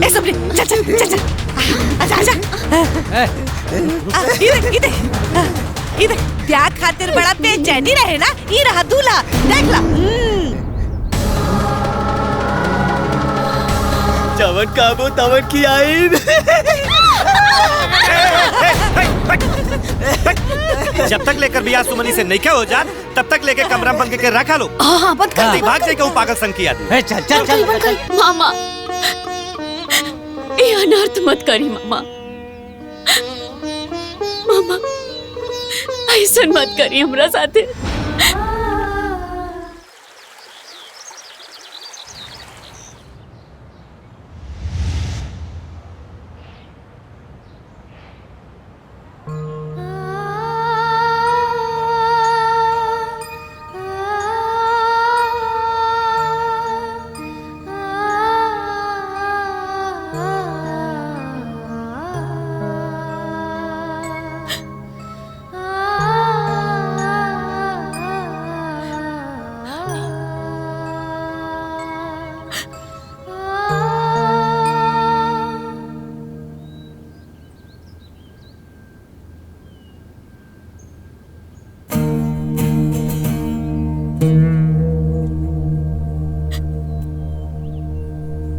ए सबरी चल चल चल चल आजा आजा इधर त्याग खातिर बड़ा बेचैनी रहे ना, ये रहा दूल्हा देख ला। जवन काबू तवन की आई। जब तक लेकर बियाह सुमनी से नहीं क्या हो जात तब तक लेके कमरा बंद के रखा लो। हाँ बंद कर। भाग जाए क्यों पागल संग की आदमी। चल चल चल मामा ये अनर्थ मत करी मामा, मामा ऐसा मत करी हमरा साथे।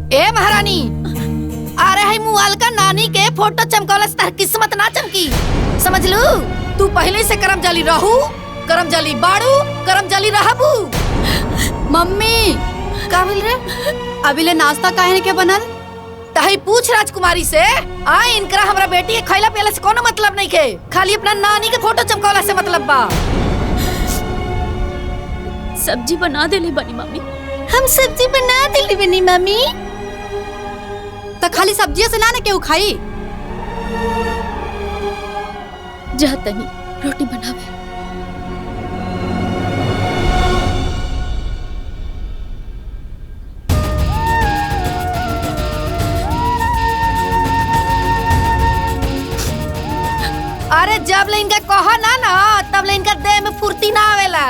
ए महारानी, अरे है मुआल का नानी के फोटो चमकौला से तार किस्मत ना चमकी, समझ लू। तू पहले से करम जाली रहू, करम जाली बाड़ू, करम जाली रहबू। मम्मी का बोल रे? अभी ले नाश्ता काहे के बनल? तही पूछ राजकुमारी से। आ इनकरा हमरा बेटी के खैला पियला से कोनो मतलब नहीं के, खाली अपना नानी के फोटो चमकौला से मतलब बा। सब्जी बना देले बनी मम्मी। हम सब्जी बना देली बनी मम्मी। तो खाली सब्जियों से ना ने केहू खाई। जा तनी रोटी बनावे। अरे जब ले इनका कहा ना तब ले इनका देह में फुर्ती ना आवेला।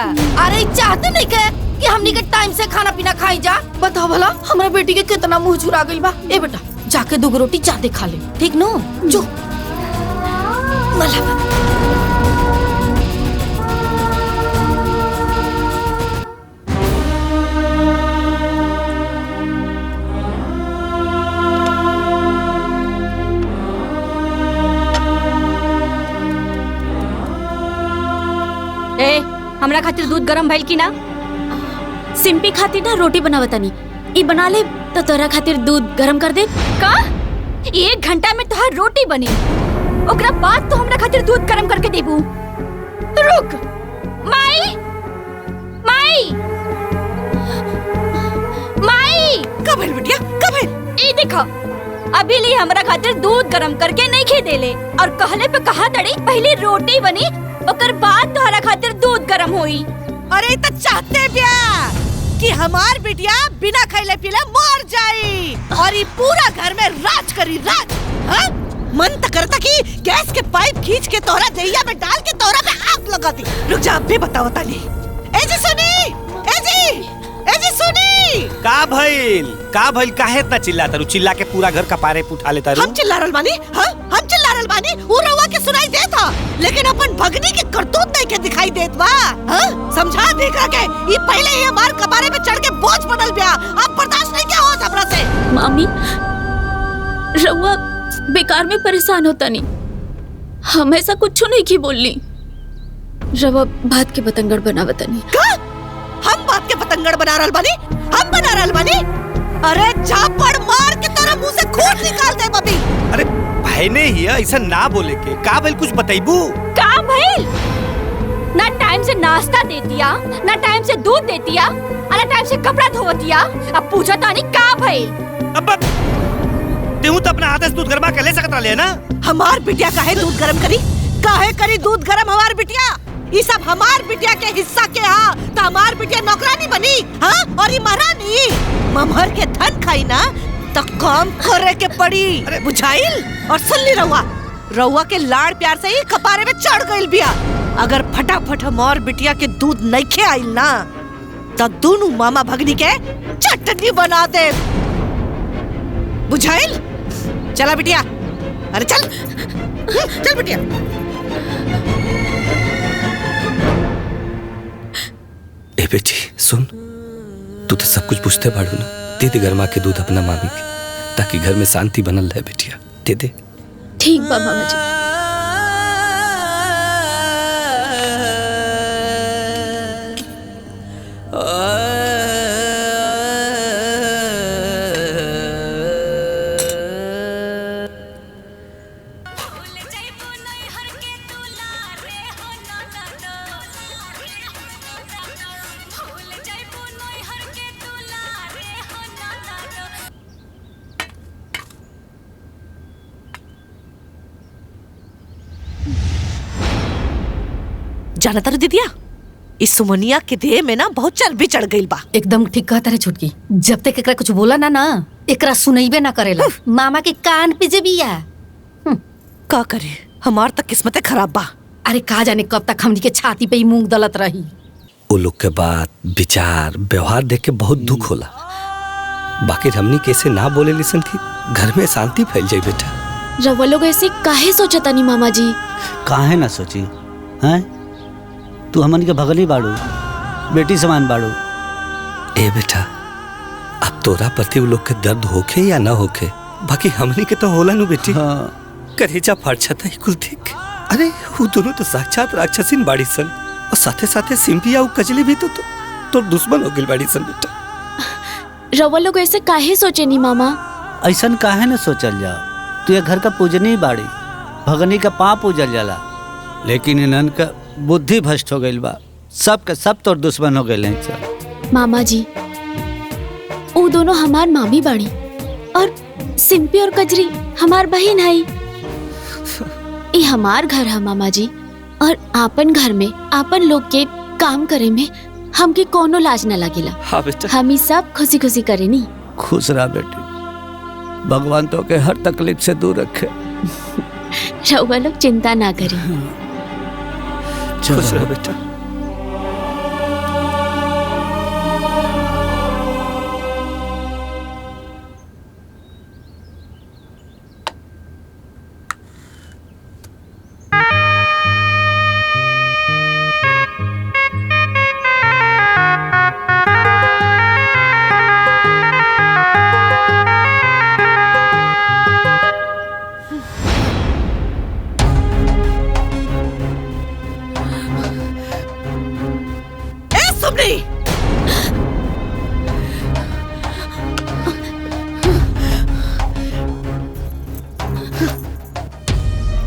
अरे चाहते नहीं के कि हमनी के टाइम से खाना पीना खाई जा। बताओ भला हमारे बेटी के कितना मुंह चुरा गइल बा। ए बेटा जाके 2 रोटी ज्यादा खा ले, ठीक नो? जो मला ए हमरा खातिर दूध गरम भइल की ना? सिंपी खातिर ना रोटी बनावतानी, ई बना ले तो तोरा खातिर दूध गरम कर दे। का 1 घंटा में तोहार रोटी बनी, ओकरा बाद तो हमरा खातिर दूध गरम करके देबू। रुक माई, माई, माई। कब है बिटिया कब है? ई देखो अभी ले हमरा खातिर दूध गरम करके नहीं खे देले और कहले पे कहा तड़ी पहले रोटी बनी ओकर बाद तोहरा खातिर दूध गरम होई। अरे तो चाहते बिया कि हमार बिटिया बिना खैले पीले मर जाई और ये पूरा घर में राज करी राज। हाँ? मन तो करता कि गैस के पाइप खींच के तोरा दहिया में डाल के तोरा पे आग लगा दी। रुक जा अभी बताओ ताली। ए जी सुनी, ए जी सुनी। का भइल काहे इतना चिल्लाता रू? चिल्ला के पूरा घर कपारे पे उठा लेता रू। हम चिल्ला रहल बानी? हाँ हम चिल्ला रहल बानी? वो रवा के सुनाई देता, लेकिन अपन भगनी के करतूत नहीं के दिखाई देत बा। हाँ? समझा देखा के ये पहले ही हमार कपारे पे चढ़ के बोझ बनल बिया, अब बर्दाश्त नहीं क्या हो हमरा से। मामी रउआ बेकार में परेशान होता नहीं, हम ऐसा कुछ नहीं की बोलनी। रवा भात के बतंगड़ बनावता नहीं। का? हम बात के पतंगड़ बना रहल बानी? हम बना रहल बानी? अरे झापड़ मार के तोरा मुंह से खून निकाल दे बबी। अरे भाई ने ही ऐसा ना बोले के। का भइल कुछ बताइबू? का भइल? ना टाइम से नाश्ता दे दिया, ना टाइम से दूध दे दिया, ना टाइम से कपड़ा धो दिया। अब पूछा तानी का भइल? अब तेहू तो अपना हाथ से दूध गरमा के ले सकत रहे ना। हमार बिटिया काहे दूध गरम करी? काहे करी दूध गरम हमार बिटिया? ये सब हमार बिटिया के हिस्सा के हा, तो हमार बिटिया नौकरानी बनी हाँ? और ये महारानी ममहर के धन खाई ना तो काम करे के पड़ी। अरे बुझाइल? और सुन ली रउआ के लाड़ प्यार से ही कपारे में चढ़ गइल बिया। अगर फटाफट हमार बिटिया के दूध नइखे आइल ना तो दोनों मामा भगनी के चटनी बना दे। बुझाइल? चला बिटिया, अरे चल चल बिटिया। ए बेटी सुन, तू तो सब कुछ पूछते बाड़ू ना, दे दे गरमा के दूध अपना मामी के, ताकि घर में शांति बनल रहे बेटिया, दे दे। ठीक बा मामा जी। जाना तारू दीदिया, इस सुमनिया के देह में ना बहुत चर्बी चढ़ गई बा। एकदम ठीक कहता रे छोटकी, जब तक एकरा कुछ बोला ना एकरा सुनैबे ना करेला। मामा के कान पे जे बिया। का करे, हमार तक किस्मते खराब बा। अरे का जाने कब तक हमनी के छाती पे ही मूंग दलत रही। वो लोग के बात विचार व्यवहार देख के बहुत दुख होला, बाकी हमनी कैसे ना बोले लिसन थी, घर में शांति फैल जाए बेटा। रवा लोग ऐसे काहे सोचता नहीं मामा जी? काहे ना सोची हैं? तू हमन के भगली बाड़ू, बेटी समान बाड़ू। ए बेटा, अब तोरा प्रति वो लोग के दर्द होखे या ना होखे, बाकी हमनी के तो होला नु बेटी। हाँ। करेजा फाड़ जाता है कुल देख। अरे वो दोनों तो साक्षात राक्षसीन बाड़ी सन, और साथे साथे सिंपिया और कजली भी तो दुश्मन हो गई बाड़ी सन बेटा। रवा लोग ऐसे काहे सोचे नहीं मामा? ऐसन काहे ना सोचल जाओ, तू ये घर का पूजनी बाड़ी, भगनी का पाँव पूजल जाला, लेकिन इन्हन का बुद्धि भ्रष्ट हो गई बा, सब के सब तोर दुश्मन हो गए हैं। मामा जी, वो दोनों हमार मामी बाड़ी और सिंपी और कजरी हमार बहन है। ये हमार घर है मामा जी, और आपन घर में आपन लोग के काम करे में हमके कोनो लाज न लगेला। हाँ बेटा, हम ही सब खुशी खुशी करे नी। खुश रहा बेटी, भगवान तो के हर तकलीफ से दूर रखे। रउआ लोग चिंता ना करी। खुश रहो बेटा।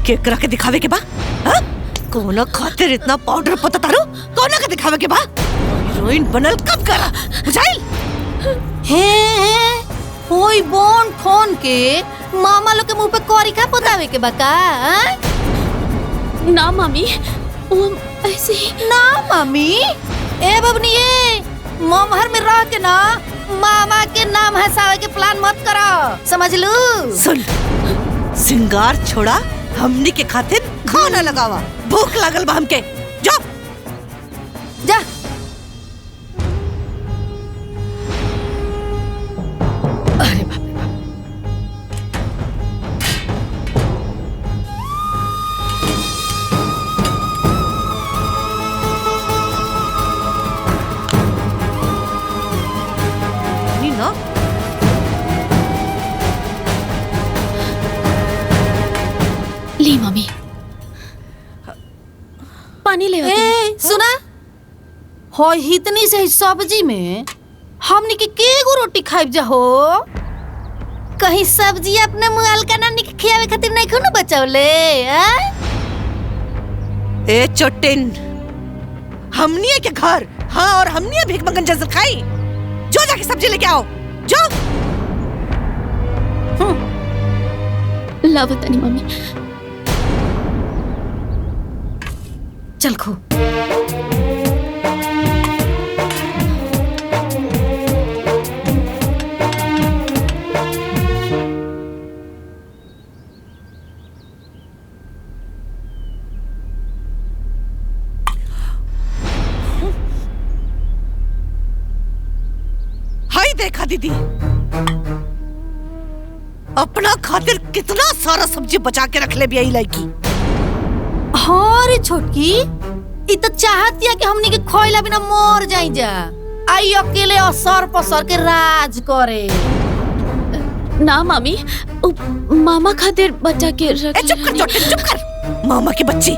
केकरा के दिखावे के बा? कोना खातिर इतना पाउडर पता तारू? कोना के दिखावे के बा? हीरोइन बनल कब करा? बुझाइल? कोई बोन फोन के मामा लोग के मुंह पे कोरी का पोतावे के बा का? ना मामी, वो ऐसे ही। ना मामी, ए बबनी ये ममहर में रह के ना मामा के नाम हंसावे के प्लान मत करो, समझ लू? सुन, सिंगार छोड़ा, हमनी के खातिर खाना लगावा, भूख लागल बा हमके। जा जा। अरे बाप रे बाप। नी ना ली मम्मी, पानी ले आती हूँ। सुना हो, इतनी से सब्जी में हमनी के केगो रोटी खाइब जा हो? कहीं सब्जी अपने मुआल का ना खियावे खातिर नहीं खनो बचावले? ए चोटिन, हमनी के घर, हाँ, और हमनी भीख मंगन जैसे खाई। जो जाके सब्जी लेके आओ, जो। लावतानी मम्मी। चल खो। हाय देखा दीदी, अपना खातिर कितना सारा सब्जी बचा के रख ले भी यही लड़की। हाँ रे छोटकी, इ तो चाहती है कि हमनी के खोइला बिना मर जाई जा। आई अकेले असर पसर के राज करे। ना मामी, मामा खातिर बचा के रख। चुप कर चोटे, चुप कर। मामा की बच्ची,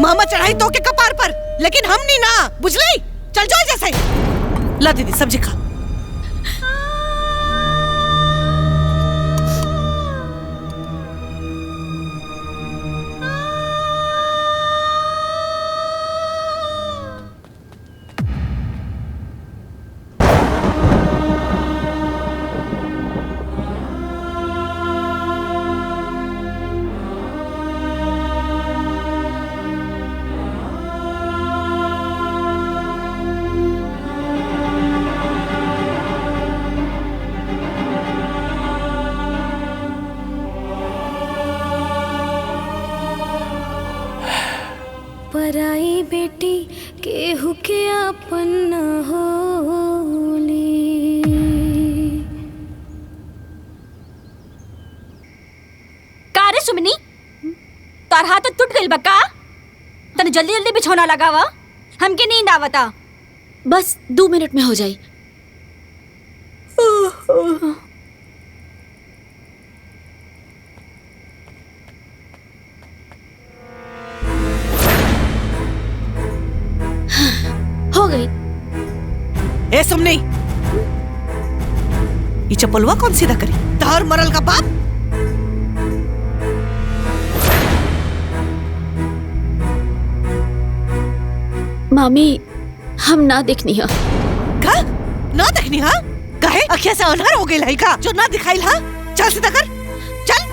मामा चढ़ाई तो के कपार पर, लेकिन हम नहीं ना, बुझली? चल जाओ जैसे। ला दीदी सब्जी खा। पराई बेटी केहू के अपन न होली। का रे सुमनी, तार हाथ टूट गइल बा का? तने जल्दी जल्दी बिछौना लगावा, हमके नींद आवता। बस 2 मिनट में हो जाई। हो गई। ए सुमनी, ये चप्पलवा कौन सीधा करी? तार मरल का बाप। मामी, हम ना देखनी है। का? ना देखनी हा? काहे? अखिया से अनहर हो गई है का? जो ना दिखाइल हा? चल सीधा कर, चल।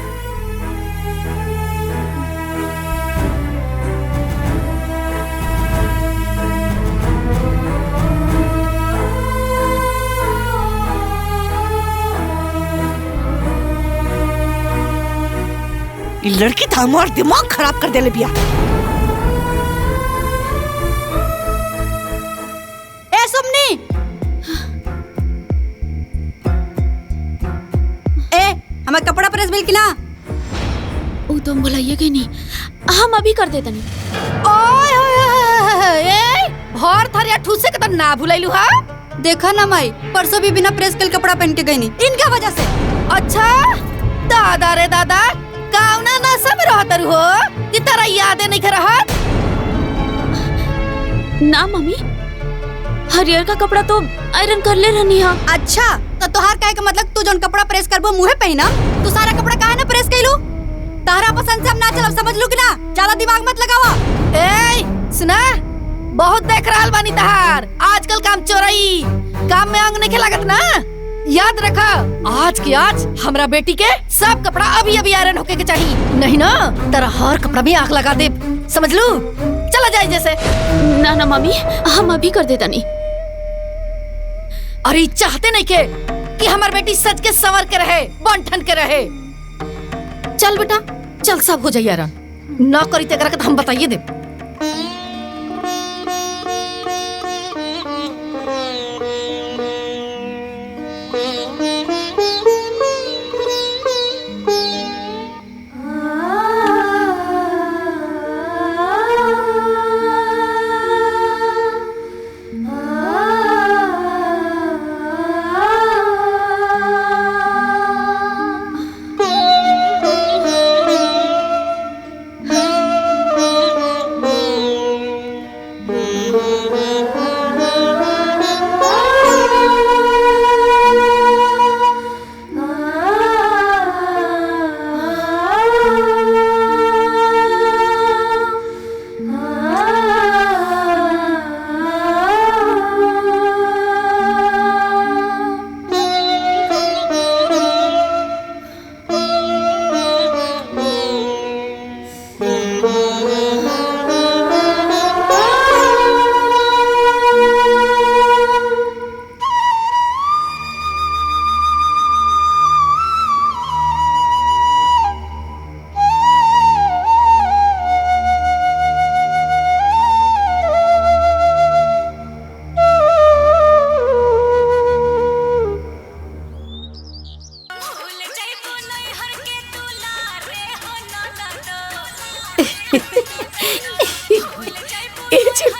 ये लड़की था हमार दिमाग खराब कर देले बिया। ए सुमनी, ए हमार कपड़ा प्रेस मिल की ना? वो तुम बुलाइए कि नहीं, हम अभी कर देते नहीं। ओए होए, ए भर थरिया ठूसे के तो ना भुलाइलू हा? देखा ना माई, परसों भी बिना प्रेस के कपड़ा पहन के गई नहीं, इनका वजह से। अच्छा दादा रे दादा, कावना ना सब रहत हो कि तेरा यादें नहीं रहत? ना मम्मी, हरियर का कपड़ा तो आयरन कर ले रहनी है। अच्छा तो तोहार काहे का मतलब तू जोन कपड़ा प्रेस करबो मुहे पहना, तू सारा कपड़ा काहे ना प्रेस कइलू? तारा पसंद से हम ना चलब, समझ लू कि ना? ज्यादा दिमाग मत लगावा। ए सुना, बहुत देख रहल बानी तहार आजकल काम चोरई, काम में अंग नहीं लागत ना। याद रखा, आज की आज हमरा बेटी के सब कपड़ा अभी अभी आयरन होके के चाहिए, नहीं ना तेरा हर कपड़ा भी आग लगा दे, समझ लू? चला जाए जैसे। ना ना मम्मी, हम अभी कर देता नहीं। अरे चाहते नहीं के कि हमार बेटी सज के संवर के रहे, बन ठन के रहे। चल बेटा चल, सब हो जाइए आयरन, ना करी तेरा के तो हम बताइए दे।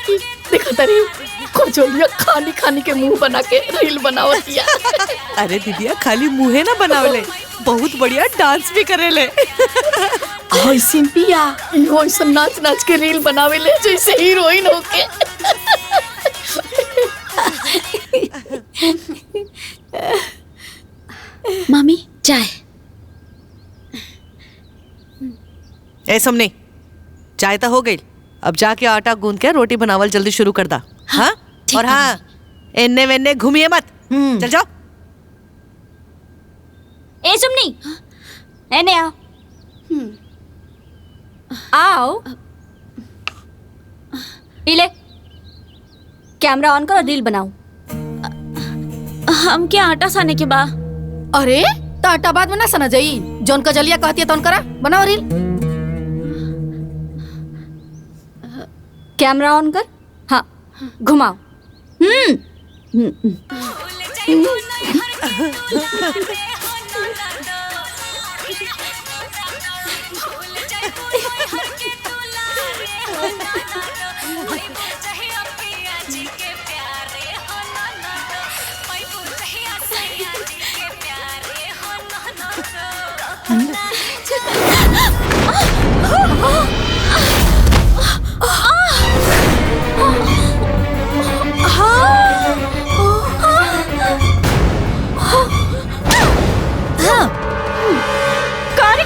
छोटकी देखा तारी खोजलिया खानी खानी के मुंह बना के रील बनावतिया। अरे दीदिया खाली मुँहे ना बनावले, बहुत बढ़िया डांस भी करेले। हाय सिंपिया इहो ऐसा नाच नाच के रील बनावेले जैसे हीरोइन होके। मामी चाय। ए सुमनी, चाय तो हो गई, अब जाके आटा गूंद के रोटी बनावल जल्दी शुरू कर दा। हाँ? और हाँ, एन्ने वेन्ने घूमिए मत। चल जाओ। ए सुमनी, एने आओ। आओ। ले कैमरा ऑन करो, रील बनाओ। हम क्या आटा साने के बा? अरे तो आटा बाद में ना सना जाई, जौन कजलिया कहती है तौन करा, बनाओ रील। कैमरा ऑन कर। हाँ, घुमाओ।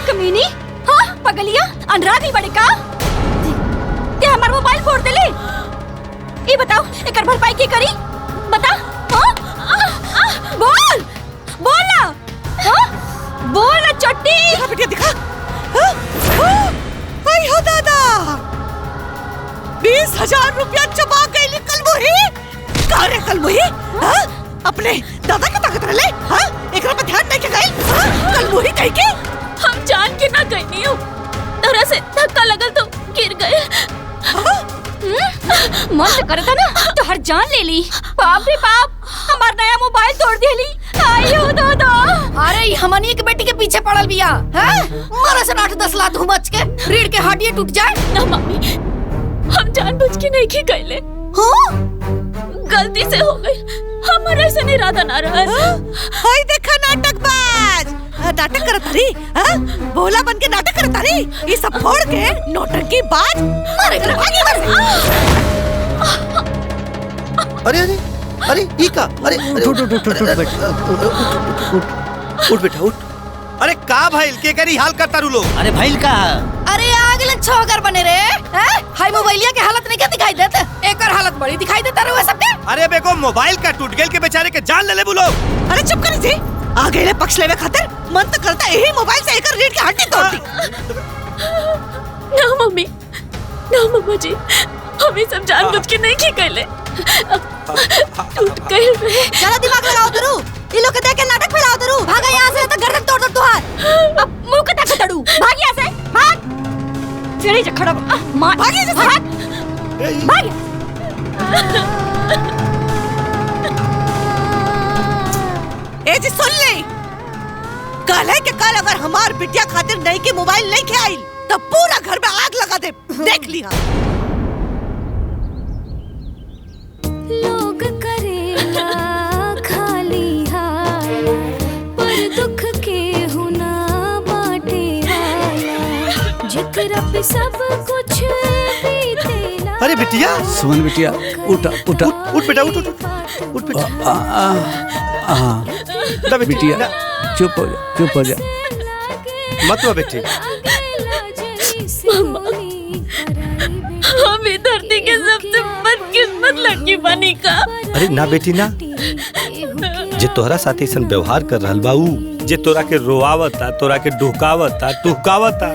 कमीनी, हाँ पगलिया अंधरा गई बड़े का ते हमार मोबाइल फोड़ देले। ये बताओ एकर भरपाई की करी बता। बोल बोल ना, बोल ना चट्टी। बिटिया दिखा। आई हो दादा, 20,000 रुपया चबा गई कलमुही। का रे कलमुही? अपने दादा के ताकत रले? एकरा पे ध्यान नहीं के गई? कलमुही कह के हम जान के ना गई नहीं हो, तरह से धक्का लगल तो गिर गए। मन तो करता ना तो हर जान ले ली। बाप रे बाप, हमार नया मोबाइल तोड़ देली। आयो दादा। अरे हमनी के बेटी के पीछे पड़ल बिया, हैं? मारा से 8-10 लात हुमच के रीढ़ के हड्डी टूट जाए ना। मामी हम जानबूझ के नहीं की गईले, गलती से हो गई, हमारा ऐसा इरादा ना रहा। हाय देखा नाटकबाज, नाटक करत रही। बोला बन के नाटक करत रही। ये सब फोड़ के नौटंकी बाज मारे कर भागी मर। अरे अरे अरे ये का? अरे उठ बेटा, उठ बेटा उठ। अरे का भाई के करी हाल करता रू लोग? अरे भाई का? अरे आगले छोकर बने रे, हैं? हाय मोबाइलिया के हालत नहीं क्या दिखाई देते? एकर हालत बड़ी दिखाई देता रे सबके। अरे बेको मोबाइल का टूट गेल के बेचारे के जान ले ले बोलो। अरे चुप कर जी, आ गए पक्ष लेवे खातिर मन तो करता यही मोबाइल से एकर रीढ़ की हड्डी तोड़ दी। ना मम्मी, ना मम्मा जी, हम ये सब जानबूझ के नहीं की गईले, टूट गए रे। जरा दिमाग लगाओ दरू, इन लोग के देख के नाटक फैलाओ दरू। भागा यहाँ से तो गर्दन तोड़ दो तुहार। अब मुंह कटा के तड़ू, भाग यहाँ से, भाग। चली जा खड़ा मार, भाग यहाँ से, भाग। ए जी सुन ले, कल है कि कल अगर हमार बिटिया खातिर नहीं के मोबाइल नहीं के आई तब पूरा घर में आग लगा दे। देख लिया। लोग करेला खाली हाल, पर दुख के हुना बाटे वाला, जिकरा पे सब कुछ बीतेला। अरे बिटिया, सुमन बिटिया उठ उठ उठ बेटा उठ उठ उठ बेटा। बिटिया चुप हो जा। मत रो बेटी। हम इस धरती के सबसे बदकिस्मत लड़की बनी का। अरे ना बेटी ना, जे तोहरा साथ ऐसा व्यवहार कर रहल बा, ऊ जे तोरा के रोआवता, तोरा के ढुकावता टुहकावता,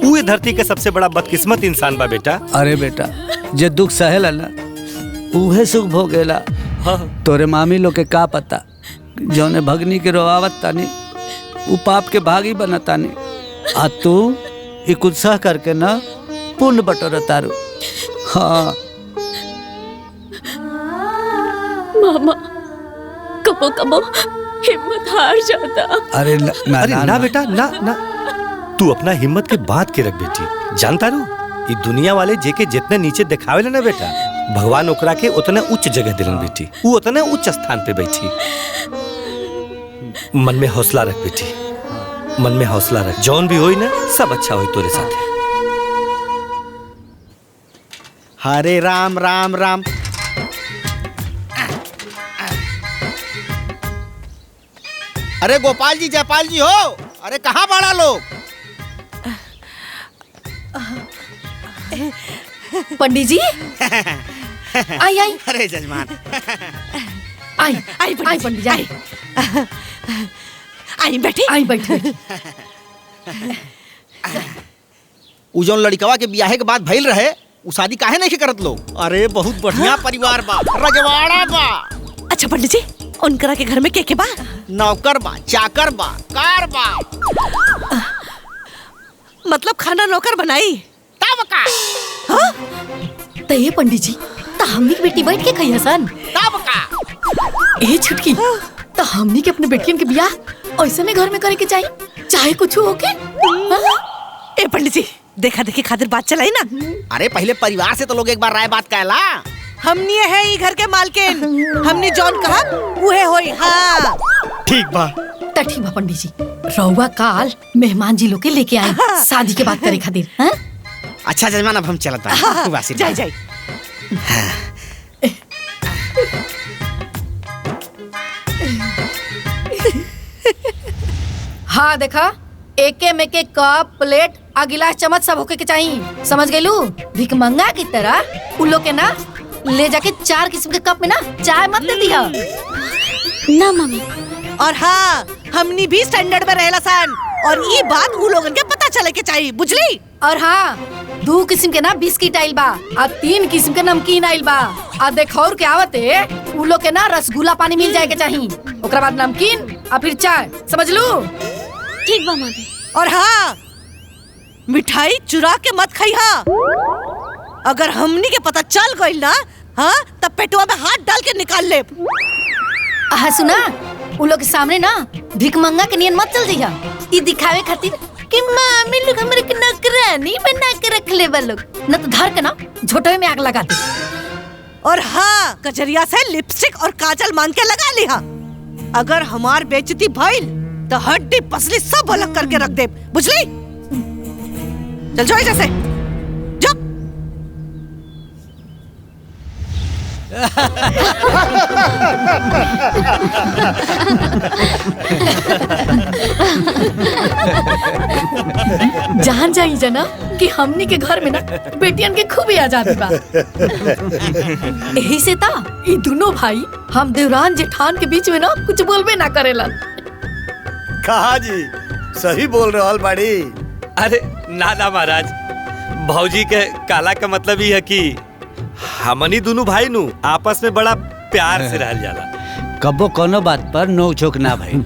ऊ ये धरती के सबसे बड़ा बदकिस्मत इंसान बा बेटा। अरे बेटा, जे दुख सहेला ना उहे सुख भोगेला। तोरे मामी लोग के का पता, जौने भगनी के रोआवत तानी ऊ पाप के भागी बनतानी, आ तू ई कुछ सह करके ना पुण्य बटोर तारू। हाँ मामा, कबो कबो हिम्मत हार जाता। अरे ना बेटा ना ना, तू अपना हिम्मत के बात के रख बेटी। जानता रू, ये दुनिया वाले जेके जितने नीचे दिखावे ना बेटा, भगवान ओकरा के उतने उच्च जगह दिलन बेटी, वो उतने उच्च स्थान पे बैठी। मन में हौसला रख बेटी, मन में हौसला रख, जौन भी होई ना सब अच्छा होई तोरे साथे। हरे राम राम राम। अरे गोपाल जी जयपाल जी हो, अरे कहाँ बड़ा लोग? पंडित जी आई आई अरे जजमान आई आई पंडित जी आई आई बैठी आई बैठी। उ जौन लड़कवा के बियाहे के बाद भइल रहे उ शादी काहे नहीं करत लोग? अरे बहुत बढ़िया परिवार बा, रजवाड़ा बा। अच्छा पंडित जी, उनकरा के घर में के बा? नौकर बा, चाकर बा, कार बा। मतलब खाना नौकर बनाई? तब का तो ये पंडित जी तो हमनी की बेटी बैठ के खाई हसन। तब का ए छुटकी तो हमनी के अपने बेटियन के बियाह ऐसे में घर में करे के चाहिए, चाहे कुछ हो के। ए पंडित जी, देखा देखी खातिर बात चलाई ना। अरे पहले परिवार से तो लोग एक बार राय बात कहला। हमनी है ई घर के मालकिन, हमनी जौन कहा उहे होई। हाँ ठीक बा। तो ठीक बा पंडित जी, रउआ काल मेहमान जी लोग के लेके आए शादी के बात करे खातिर। हाँ? अच्छा जजमान अब हम चलत बानी। जाई जाई। हाँ देखा, एके में के कप प्लेट आ गिलास चम्मच सब होके के चाहिए, समझ गइलू? भिखमंगा की तरह उन लोग के ना ले जाके 4 किस्म के कप में ना चाय मत दे दिया। ना मम्मी। और हाँ, हमनी भी स्टैंडर्ड में रहेला सन, और ये बात उ लोगन के पता चले के चाहिए, बुझली? और हाँ, 2 किस्म के ना बिस्किट आइल बा आ 3 किस्म के नमकीन आइल बा आ देखौर के आवते उ लोग के ना रसगुल्ला पानी मिल जाए के चाहिए, ओकरा बाद नमकीन आ फिर चाय, समझ लू? ठीक बा मम्मी। और हाँ, मिठाई चुरा के मत खाइहा। अगर हमनी के पता चल गइल ना, हाँ, तब पेटवा में हाथ डाल के निकाल ले। हाँ सुना, उ लोग के सामने ना भिखमंगा के नियन मत चल जइहा, ई दिखावे खातिर कि मामी लोग हमरे के नौकरानी बना के रख ले बा लोग, न तो धर के ना झोटवे में आग लगा दे। और हाँ, कचरिया से लिपस्टिक और काजल मांग के लगा लिहा। अगर हमार बेइज्जती भइल तो हड्डी पसली सब अलग करके रख दे, बुझली? चल जाओ जैसे जा। जान जाई जना कि हमनी के घर में ना बेटियन के खूब आजादी बा। यही से ता ये दोनों भाई हम देवरान जेठान के बीच में ना कुछ बोलबे ना करेला। कहा जी सही बोल रहे हो बाड़ी। अरे ना ना महाराज, भौजी के काला का मतलब ही है कि हमनी दोनों भाई नु आपस में बड़ा प्यार से रहल जाला। कबो कोनो बात पर नोक झोंक ना भाई।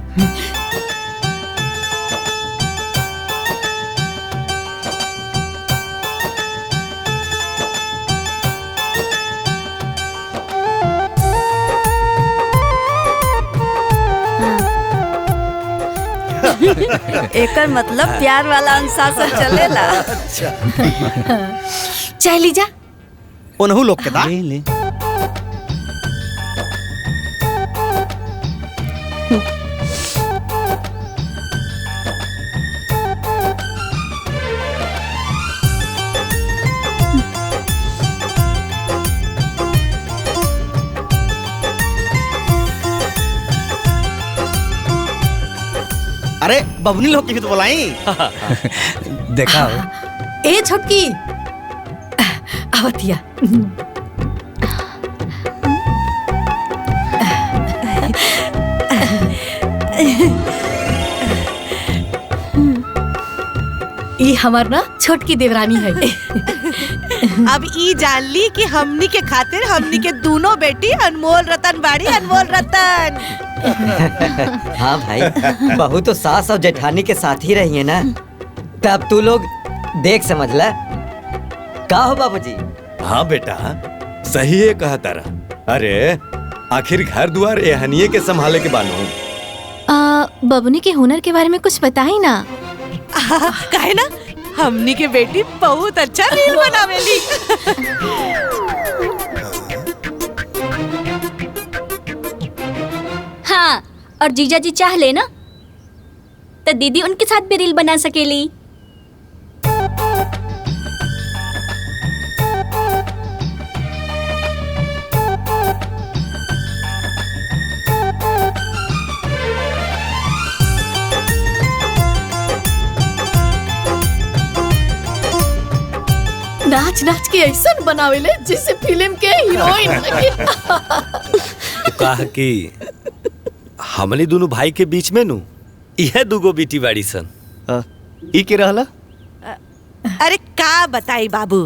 एकर मतलब प्यार वाला अनुशासन चलेला। चाय लीजा। उन्हू लोग के दा। ले ले। अरे बबनी लोग की भी तो बुलाई। देखा ए छोटकी आवतिया। ये हमार ना छोटकी देवरानी है। अब ई जान ली कि हमनी के खातिर हमनी के दोनों बेटी अनमोल रतन बाड़ी, अनमोल रतन। हाँ भाई, बहू तो सास और जेठानी के साथ ही रही है ना, तब तू लोग देख समझ ला। का हो बाबूजी? हाँ बेटा, सही है कहा तारा। अरे आखिर घर द्वार एहनिये के संभाले के बानो। बबुनी के हुनर के बारे में कुछ बताई ना। काहे ना, हमनी के बेटी बहुत अच्छा रील बनावेली। और जीजा जी चाह ले ना तो दीदी उनके साथ भी रील बना सकेली। नाच नाच के ऐसा बनावेले जिससे फिल्म के हीरोइन लगे। तो कहा कि हमनी दोनों भाई के बीच में नु यह दूगो बेटी बाड़ी सन। ई के रहला? अरे का बताई बाबू,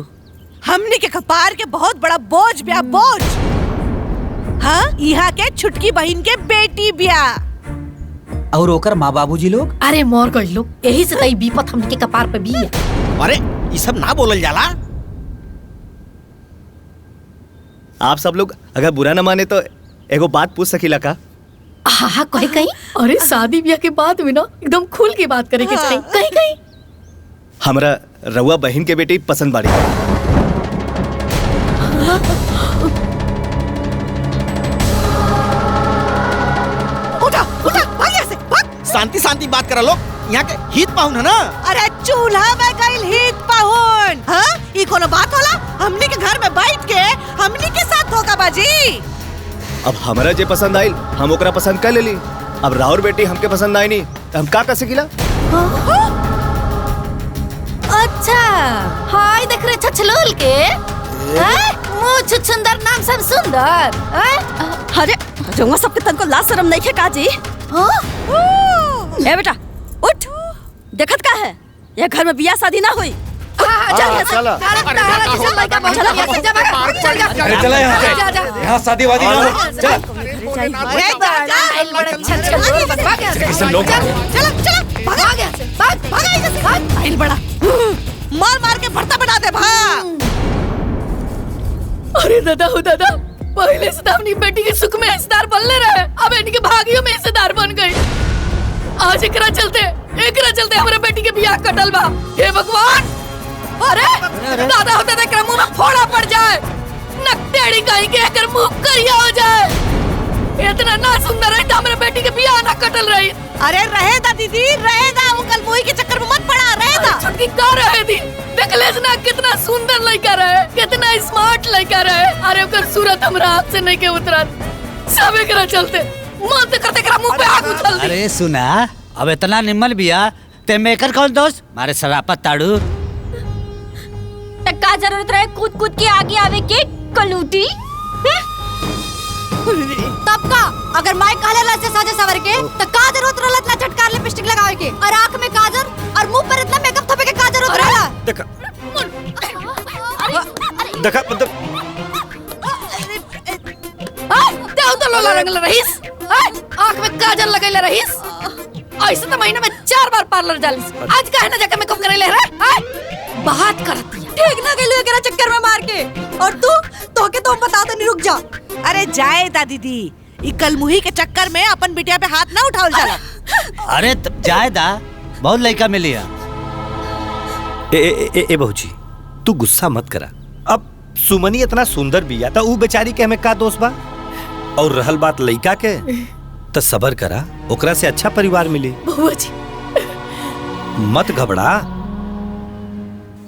हमने के कपार के बहुत बड़ा बोझ ब्या बोझ। हाँ, यहाँ के छुटकी बहन के बेटी ब्या। और ओकर माँ बाबूजी लोग? अरे मोर गई लोग, यही से तई विपत हमनी के कपार पे बिया। अरे ये सब ना बोलल जाला। आप सब लोग अगर बुरा न माने तो एगो बात पूछ सकीला का? हाँ कहीं कहीं। अरे शादी ब्याह के बाद में ना एकदम खुल के बात करे के चाहिए। कहीं कहीं हमरा रउआ बहन के बेटी पसंद बाड़ी। उठा उठा भाग यहाँ से, भाग। शांति शांति बात करा लोग, यहाँ के हित पाहुन है ना। अरे चूल्हा में गइल हित पाहुन। हाँ, ये कोनो बात होला? हमनी के घर में बैठ के हमनी के साथ धोखाबाजी। अब हमरा जे पसंद आइल हम ओकरा पसंद कर लेली। अब राउर बेटी हमके पसंद आई नहीं तो हम का कर सकीला? अच्छा हाय देख रहे छछलोल के मुँह छुछुंदर नाम सब सुंदर। अरे जंगवा सबके तन को लाज शर्म नहीं है काजी। ए बेटा उठ, देखत का है ये घर में बियाह शादी ना हुई। चला यहाँ शादी वादी ना हो। चल मार मार के भरता बना दे भाग। अरे दादा हो दादा, पहले से अपनी बेटी के सुख में हिस्सेदार बनले रहे, अब इनके भागियों में हिस्सेदार बन गई। आज एकरा चलते हमारे बेटी के बियाह कटल बा। हे भगवान, अरे दादा होता देख मुंह में फोड़ा पड़ जाए, नकटेड़ी कहीं के एकर मुंह करिया हो जाए। इतना ना सुंदर है हमारे बेटी के बियाह ना कटल रही। अरे रहे दा दीदी, रहे दा, वो कल मुई के चक्कर में मत पड़ा, रहे दा। छुटकी का रहे दी, देख ले ना कितना सुंदर लड़का रहे, कितना स्मार्ट लड़का रहे। अरे ओकर सूरत हमरा हाथ से नहीं के उतरत, सब एकरा चलते मन करते एकरा मुंह पे आग उछल दी। अरे सुना, अब इतना निम्मल बिया ते मेकर कौन दोस्त मारे शरापत ताड़ू। का जरूरत रहे कूद कूद के आगे आवे के कलूटी। तब का अगर माई कहले ला से साजे सवर के तो का जरूरत रहलत ना चटकार लिपस्टिक लगावे के और आंख में काजल और मुंह पर इतना मेकअप थपे के का जरूरत रहला। देखा देखा मतलब देव तो लोला रंगल रहीस, आंख में काजल लगैले रहीस। ऐसे तो महीने में 4 बार पार्लर जालिस, आज काहे ना जाके मेकअप करे ले रे। बात करती है ठीक ना गेलू एकरा चक्कर में मार के। और तू के तो बता दे, नहीं रुक जा। अरे जाए दा दीदी, ई कल मुही के चक्कर में अपन बिटिया पे हाथ ना उठाओ जाला। अरे जाए दा, बहुत लड़का मिली है। ए बहूजी तू गुस्सा मत करा। अब सुमनी इतना सुंदर बिया था, ऊ बेचारी के हमें का दोस्त बा। और रहल बात लड़का के तो सबर करा, ओकरा से अच्छा परिवार मिली। बउआ जी मत घबरा।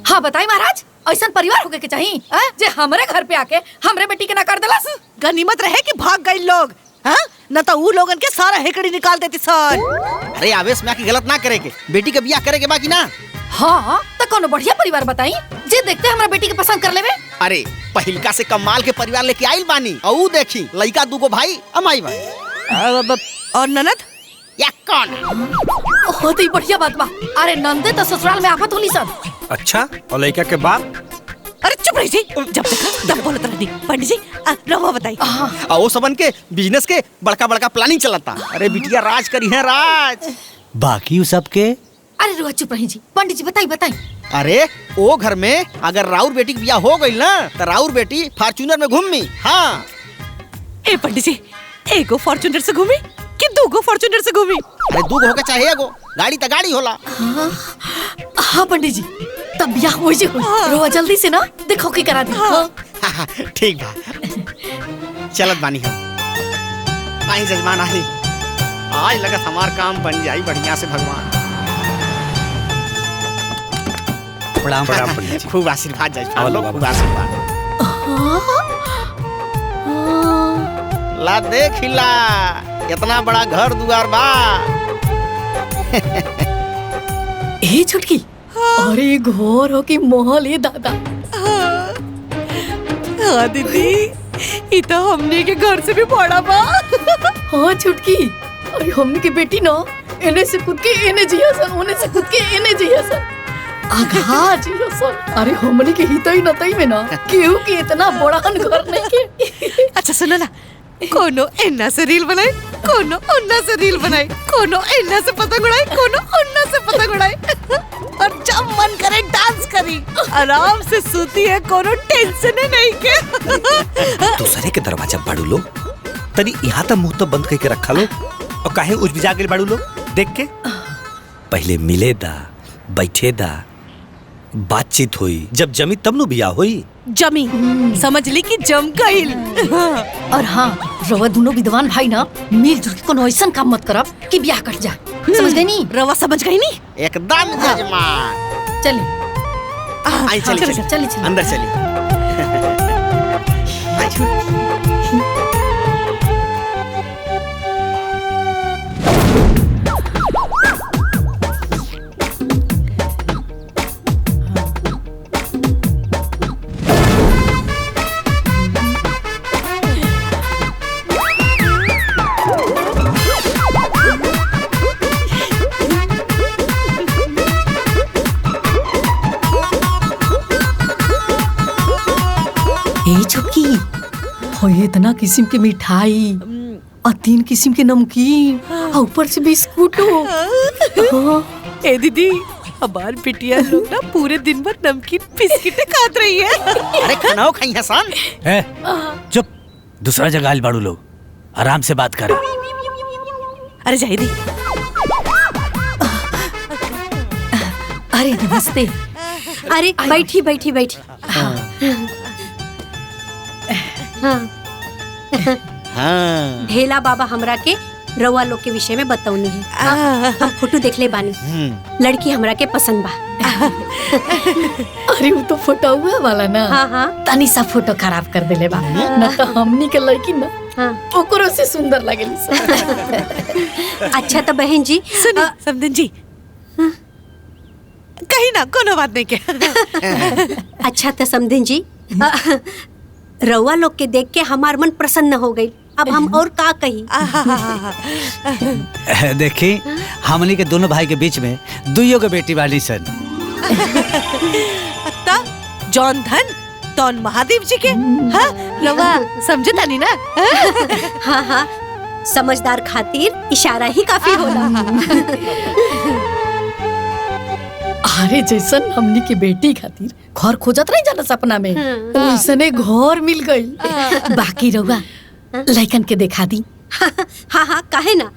हाँ बताई महाराज, ऐसा परिवार होके के चाहिए जे हमारे घर पे आके हमरे बेटी के ना कर देलस। गनीमत रहे कि भाग गए लोग, हाँ? न तो वो लोगन के सारा हेकड़ी निकाल देती सन। अरे आवेश में आके गलत ना करे के, बेटी के बियाह करे के बाकी ना। हाँ तो कोनो बढ़िया परिवार बताई जे देखते हमरा बेटी के पसंद कर लेवे। अरे पहिलका से कमाल के परिवार लेके आइल बानी, और देखी लड़का दूगो भाई अमाई भाई और ननद या कौन हो तो बढ़िया बात बा। अरे नंदे तो ससुराल में आफत होली सब। अच्छा और लड़का के बाप? अरे चुप रही जी, जब देखा तब बोलत रहनी। पंडित जी रवा बताई। ओ सबन के बिजनेस के बड़का बड़का प्लानिंग चलता। अरे बिटिया राज करी है राज। बाकी सब के? अरे रुआ चुप रही जी, पंडित जी बताई बताई। अरे ओ घर में अगर राउर बेटी की बियाह हो गई ना तो राउर बेटी फॉर्च्यूनर में घूमी। हाँ ए पंडित जी, एगो फॉर्च्यूनर से घूमी कि दूगो फॉर्च्यूनर से घूमी? अरे दूगो होके चाहे एगो, गाड़ी तो गाड़ी होला। हाँ पंडित जी तब बियाह हो जी। रोआ जल्दी से ना देखो की करा दी। ठीक बा, चलत बानी हम। आई जजमान आली। आज लगत हमार काम बन जाई बढ़िया से भगवान। प्रणाम प्रणाम पंडित जी। खूब आशीर्वाद जजमान लोग, खूब आशीर्वाद। ला देख हिला, इतना बड़ा घर दुआर बा। ए छुटकी, अरे घोर हो कि महल है दादा। हाँ दीदी, ये तो हमने के घर से भी बड़ा बा। हाँ छुटकी, अरे हमने की बेटी ना एने से कूद के एने जिया सन, ओने से कूद के एने जिया सन, आघा जिया सन। अरे हमने के हितई नतई में ना केहू के इतना बड़ा घर नहीं के। अच्छा सुनो ना, कोनो एन्ना से रील बनाए, कोनो उन्ना से रील बनाए, कोनो एन्ना से पतंग उड़ाए, कोनो उन्ना से पतंग उड़ाए, और जब मन करे डांस करी, आराम से सूती है, कोनो टेंशन नहीं के। दूसरे के दरवाजा बाड़ू लो, तनी यहाँ तक मुंह तो बंद करके रखा लो, और काहे उजबिजा गेल बाड़ू लो देख के। पहले मिले दा, बैठे दा, बातचीत हुई, जब जमी तब नु बिया हुई। जमी समझ ली कि जम गईल। और हाँ, रवा दोनों विद्वान भाई ना मिलजुल के कोनो ऐसा काम मत करब कि ब्याह कट जाए, समझ गई नी? रवा समझ गई नी? एकदम जजमान। चलिए आई चली चली, अंदर चली। छुटकी, हो इतना किस्म के मिठाई और 3 किस्म के नमकीन और ऊपर से बिस्कुट। ए दीदी, हमार बिटिया लोग ना पूरे दिन भर नमकीन बिस्किट खात रही है। अरे खानाओ खाई हसन। चुप, दूसरा जगह आइल बाड़ू लोग, आराम से बात करो। अरे जाहिदी। अरे नमस्ते। अरे बैठी बैठी बैठी। हाँ। ढेला बाबा हमरा के रउआ लोग के विषय में बतौनी है। हम फोटो देख ले बानी, लड़की हमरा के पसंद बा। अरे वो तो फोटो हुआ वाला ना। हाँ हाँ, तनी सा फोटो खराब कर देले बा ना, तो हमनी के लड़की ना ओकरो से सुंदर लगेली। अच्छा तो बहन जी सुनी समधन जी, कहीं ना कोनो बात नहीं के। अच्छा तो समधन जी, रउआ लोग के देख के हमार मन प्रसन्न हो गई। अब हम और का कही। देखी, हमनी के दोनों भाई के बीच में दुइयों के बेटी वाली सन। जौन धन तौन महादेव जी के। हाँ रवा समझे तानी ना? हाँ हाँ, समझदार खातिर इशारा ही काफी होला। अरे जैसन हमनी के बेटी खातिर घर खोजत नहीं जाना सपना में, वैसने घर मिल गई। बाकी रहुआ लड़कन के देखा दी। हाँ हाँ, काहे ना।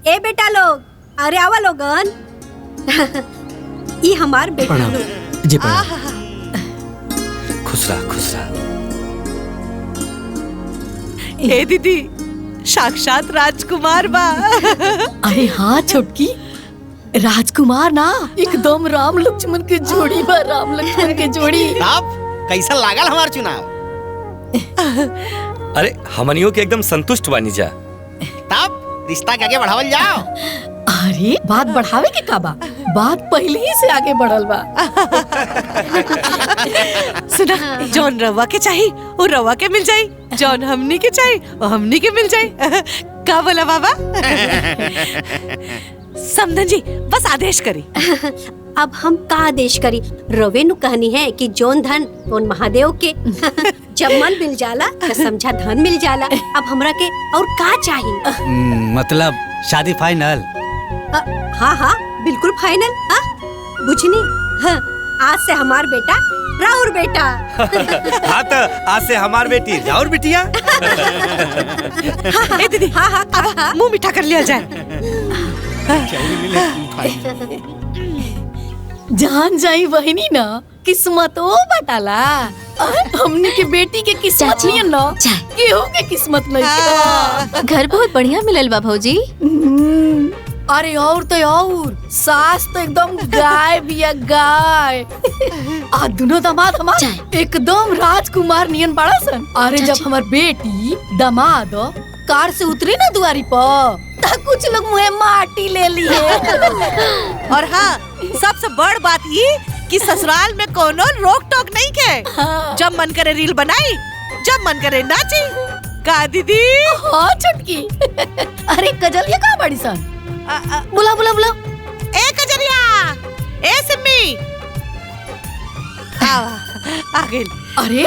ए बेटा लोग, अरे आवा लोगन। ये हमार बेटा लोग। जी खुश रहा, खुश रहा। ए दीदी, साक्षात राजकुमार बा। अरे हाँ छोटकी, राजकुमार ना, एकदम राम लक्ष्मण के जोड़ी बा, राम लक्ष्मण के जोड़ी। अब कैसा लागल हमार चुनाव? अरे हमनियों के एकदम संतुष्ट बानी जा। तब रिश्ता के आगे बढ़ावल जाओ। अरे बात बढ़ावे के का बा, बात पहले ही से आगे बढ़ल बा। सुना, जौन रवा के चाहिए वो रवा के मिल जाई, जौन हमनी के चाहिए वो हमनी के मिल जाई। का बोला बाबा? समधन जी बस आदेश करी। अब हम का आदेश करी? रवे नु कहनी है कि जौन धन तोन महादेव के। जब मन मिल जाला तो समझा धन मिल जाला। अब हमरा के और का चाहिए? मतलब शादी फाइनल? हाँ हाँ बिल्कुल फाइनल। हाँ बुझनी, हाँ, आज से हमार बेटा राउर बेटा। हाँ तो आज से हमार बेटी राउर बिटिया। ए दीदी, हाँ हाँ, मुंह मीठा कर लिया जाए। जान जाई वही ना किस्मतो बटाला। हमनी के बेटी के किस्मत नहीं न, केहू के किस्मत नहीं। घर बहुत बढ़िया मिलल बा भौजी। अरे और तो और सास तो एकदम गाय बिया गाय। आ दोनों दामाद हमार एकदम राजकुमार नियन बड़ा सन। अरे जब हमार बेटी दामाद कार से उतरी ना दुआरी पर ता कुछ लोग मुँह माटी ले लिए। और हाँ, सबसे बड़ बात ये कि ससुराल में कोनो रोक टोक नहीं के। जब मन करे रील बनाई, जब मन करे नाची। का दीदी? हाँ छुटकी। अरे कजलिया कहाँ बड़ी सन? बुला बुला बुला। ए कजरिया, ए सिम्मी, आ गई। अरे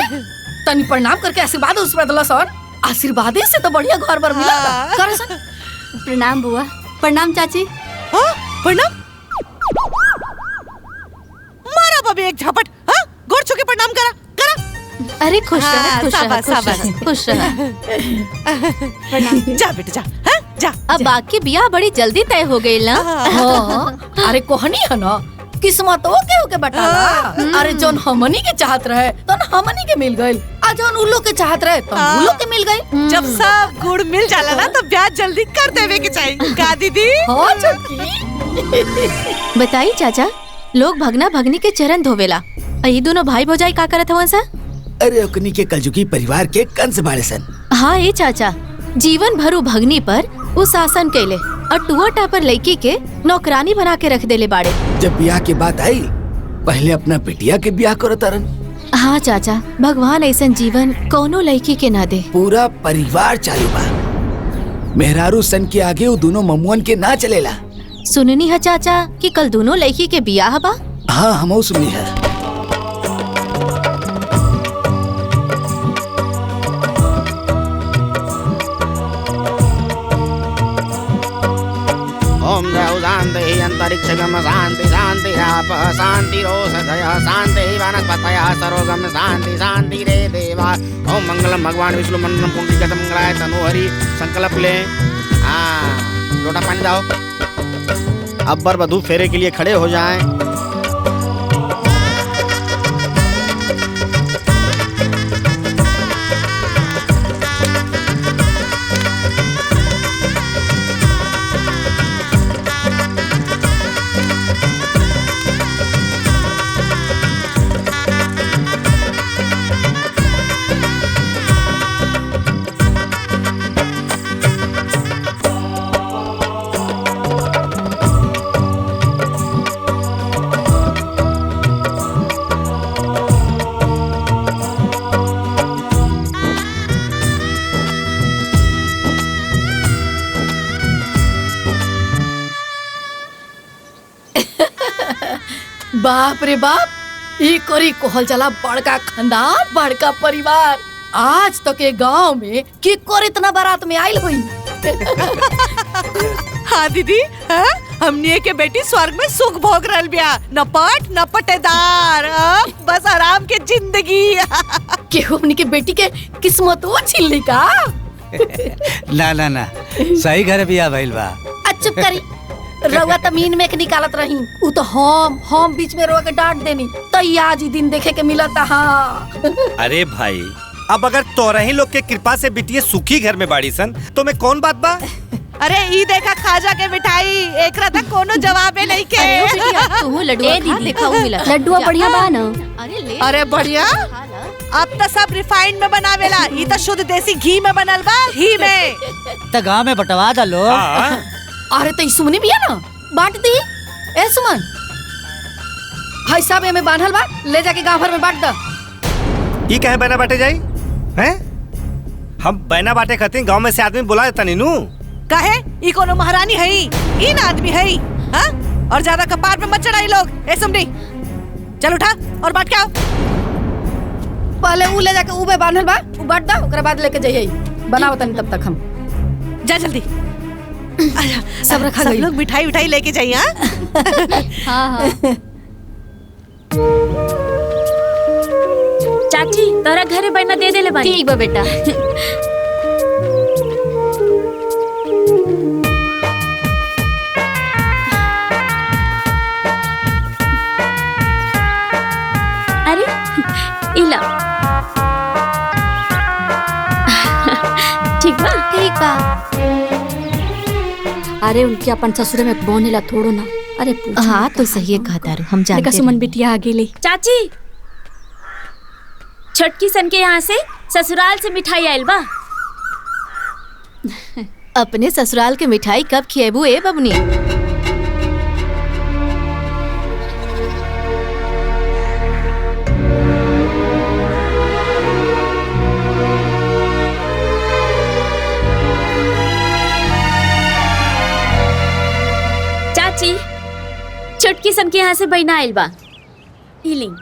तनी प्रणाम करके आशीर्वाद उस पर दला सर। आशीर्वादे से तो बढ़िया घर पर मिला था। कर सन। प्रणाम बुआ। प्रणाम चाची। हाँ प्रणाम। मारा बबी एक झपट। हाँ गोर छू के प्रणाम करा करा। अरे खुश रह, खुश रह, शाबाश, खुश शाबाश। रह, खुश रह। जा बेटा जा। हाँ जा। अब बाकी ब्याह बड़ी जल्दी तय हो गई ना। हाँ, अरे कोहनी है ना किस्मतो केहू के बटाला। अरे जोन हमनी के चाहत रहे तो हमनी के मिल गइल, आ जोन उल्लू के चाहत रहे तो उल्लू के मिल गइल। जब सब गुड़ मिल जाला ना तो ब्याह जल्दी कर देवे के चाहिए। का दीदी? हाँ छुटकी। बताई चाचा, लोग भगना भगनी के चरण धोवेला, ये दोनों भाई भौजाई का करत हवन सा? अरे ओकनी के कलजुगी परिवार के कंस बाड़े सन। हाँ ये चाचा, जीवन भरू भगनी पर वो शासन कैले और टुआ टापर लड़की के नौकरानी बना के रख देले बाड़े। जब ब्याह के बात आई, पहले अपना बिटिया के ब्याह करो तारन। हाँ चाचा, भगवान ऐसन जीवन कोनो लड़की के ना दे। पूरा परिवार चालू बा। मेहरारू सन के आगे वो दोनों ममुअन के ना चलेला। सुननी है चाचा कि कल दोनों लड़की के ब्याह बा? हाँ हमो सुनी है। ओम द्रौ शान्ति अंतरिक्षगम शान्ति शान्ति आप शान्ति रोषधय शान्ति वनस्पतयः सर्वगम शान्ति शान्ति रे देवा। ओम मंगलम भगवान विष्णु मंगलम पुंडरीकाक्ष मंगलाय तनोहरि। संकल्प ले। हाँ लोटा पानी दाओ। अब वर वधू फेरे के लिए खड़े हो जाएं। बाप रे बाप, ई कोरी कोहल चला बड़का खानदान, बड़का परिवार। आज तक के गांव में की कोर इतना बारात में आइल हुई। हाँ दीदी, हाँ? हमने के बेटी स्वर्ग में सुख भोग रहल बिया। न पट न पटेदार, बस आराम के जिंदगी। केहू हमनी के बेटी के किस्मतो छिल्ली का। ना ना ना, सही घर बिया भइल बा। चुप करी। रउआ तमीन में के निकालत रही, उ तो हम बीच में रउआ के डांट देनी, तो आज ही दिन देखे के मिलता। हाँ अरे भाई, अब अगर तोरा ही लोग के कृपा से बिटिया सुखी घर में बाड़ी सन तो मैं कौन बात बा? अरे ई देखा खाजा के मिठाई, एकरा तक कोनो जवाबे नहीं के। तू लड्डू खा, देखा मिला। लड्डू बढ़िया बा ना? अरे बढ़िया, अब तो सब रिफाइंड में बनावेला, ई तो शुद्ध देसी घी में बनल बा। घी में तो गांव में बंटवा दा लो। अरे तो सुमनी भी है ना, बांट दी। ए सुमन, भाई साहब में बांधल बा, ले जाके गांव भर में बांट दा। ये कहे बना बांटे जाई हैं? हम बहना बांटे खातिर गांव में से आदमी बुला देता नीनू। काहे? ई कोनो महारानी है? ई ना आदमी है? हाँ? और ज्यादा कपार पे मत चढ़ाई लोग। ए सुमनी, चल उठा और बांट के आओ। पहले ऊ ले जाके ऊ में बांधल बा, ऊ बांट दा, ओकरा बाद लेके जाइए। बनाओ तनी तब तक हम। जा जल्दी। सब रखा सब लोग मिठाई उठाई लेके जाइए। हाँ। चाची तोरा घरे बना दे देले बानी। ठीक बा बेटा। अरे इला ठीक बा। ठीक बा। अरे उनके अपन ससुरे में बोनेला थोड़ो ना। अरे हाँ तो सही कहा तारू, हम जानते सुमन बिटिया आगे ले। चाची छोटकी सन के यहाँ से ससुराल से मिठाई आयल बा। अपने ससुराल के मिठाई कब खिएबू ए बबनी? चाची छोटकी सन के यहाँ से बहना आयल बा। हीलिंग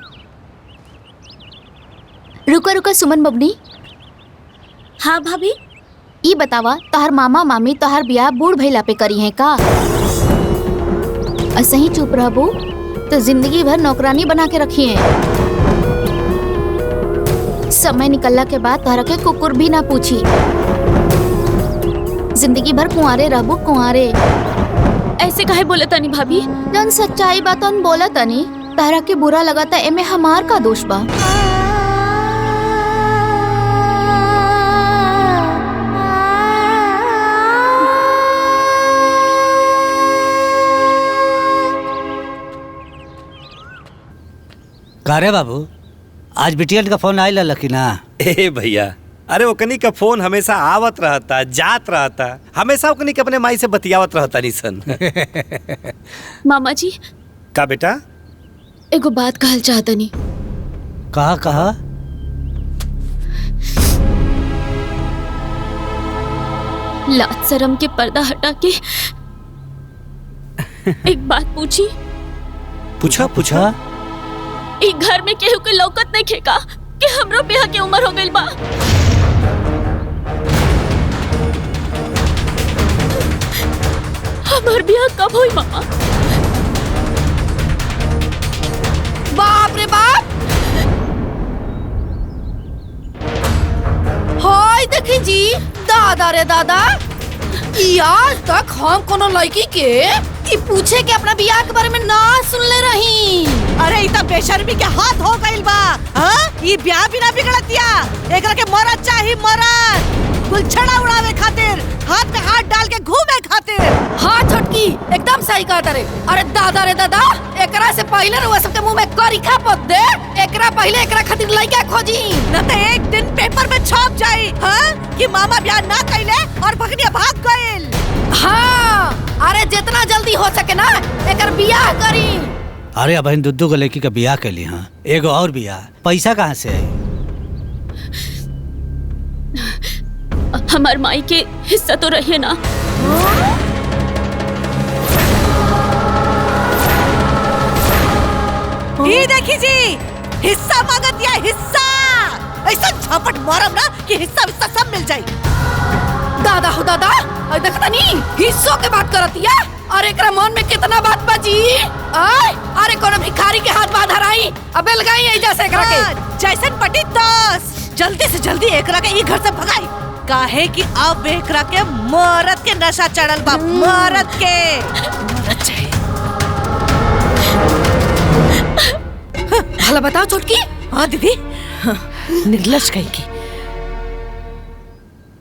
रुको रुको सुमन बबनी। हाँ भाभी, ई बतावा तोहर मामा मामी तोहर ब्याह बूढ़ भइला पे करी है का? असही चुप रहबू तो जिंदगी भर नौकरानी बना के रखी है। समय निकलला के बाद तोहरा के कुकुर भी ना पूछी। जिंदगी भर कुंवारे रहबू कुंवारे। ऐसे काहे बोले तनी भाभी? जन सच्चाई बात हम बोला तनी। तोहरा के बुरा लगा था एमे हमार का दोष बा? का रे बाबू, आज बिटियन का फोन आयल लकी ना? ए भैया, अरे ओकनी का फोन हमेशा आवत रहता, जात रहता, हमेशा ओकनी के अपने माई से बतियावत रहता निसन। मामा जी का बेटा? एगो बात कहल चाहतनी। कहा? लाज शर्म के पर्दा हटा के एक बात पूछी। पूछा। ई घर में केहू के लौकत नहीं खेका कि हमरो ब्याह के उम्र हो गइल बा। हमर ब्याह कब होई मामा? बाप रे बाप। हाय देखी जी, दादा रे दादा, आज तक हम कोनो लड़की के ई पूछे के अपना बियाह के बारे में ना सुनले रही। अरे इतना बेशर्मी के हाथ हो गइल बा। हाँ? ई ब्याह भी ना बिगड़तिया। एकरा के मरद चाही, मरद। गुलछड़ा उड़ावे खातिर, हाथ में हाथ डाल के घूमे खातिर। हाँ छोटकी, एकदम सही कहा तारे। अरे दादा रे दादा, एकरा से पहले रुआ सबके मुंह में करिखा पत दे। एकरा पहले एकरा खातिर लड़का खोजी, न तो एक दिन पेपर में छप जाई। हाँ? कि मामा ब्याह ना कइले और भगनिया भाग गइल। हाँ, अरे जितना जल्दी हो सके ना एकर बियाह करी। अरे अब इन दुद्दू को लड़की का बियाह कर ली। हाँ, एगो और बियाह, पैसा कहाँ से आई? हमार माई के हिस्सा तो रहे ना। ये देखी जी, हिस्सा मांगत या हिस्सा। ऐसा झपट मारम ना कि हिस्सा सब मिल जाए। दादा हो दादा, अरे देखता नहीं हिस्सों के बात करतिया। अरे एकरा मन में कितना बात बाजी। अरे कोनो भिखारी के हाथ बांध हराई, अबे लगाई ऐजा से एकरा के। जैसन पटी तोस, जल्दी से जल्दी एकरा के ई घर से भगाई। काहे कि अब एकरा के मरद के नशा चढ़ल बा, मरद के। मरद चाहिए। भला बताओ छोटकी। हाँ दीदी, निर्लज कही की।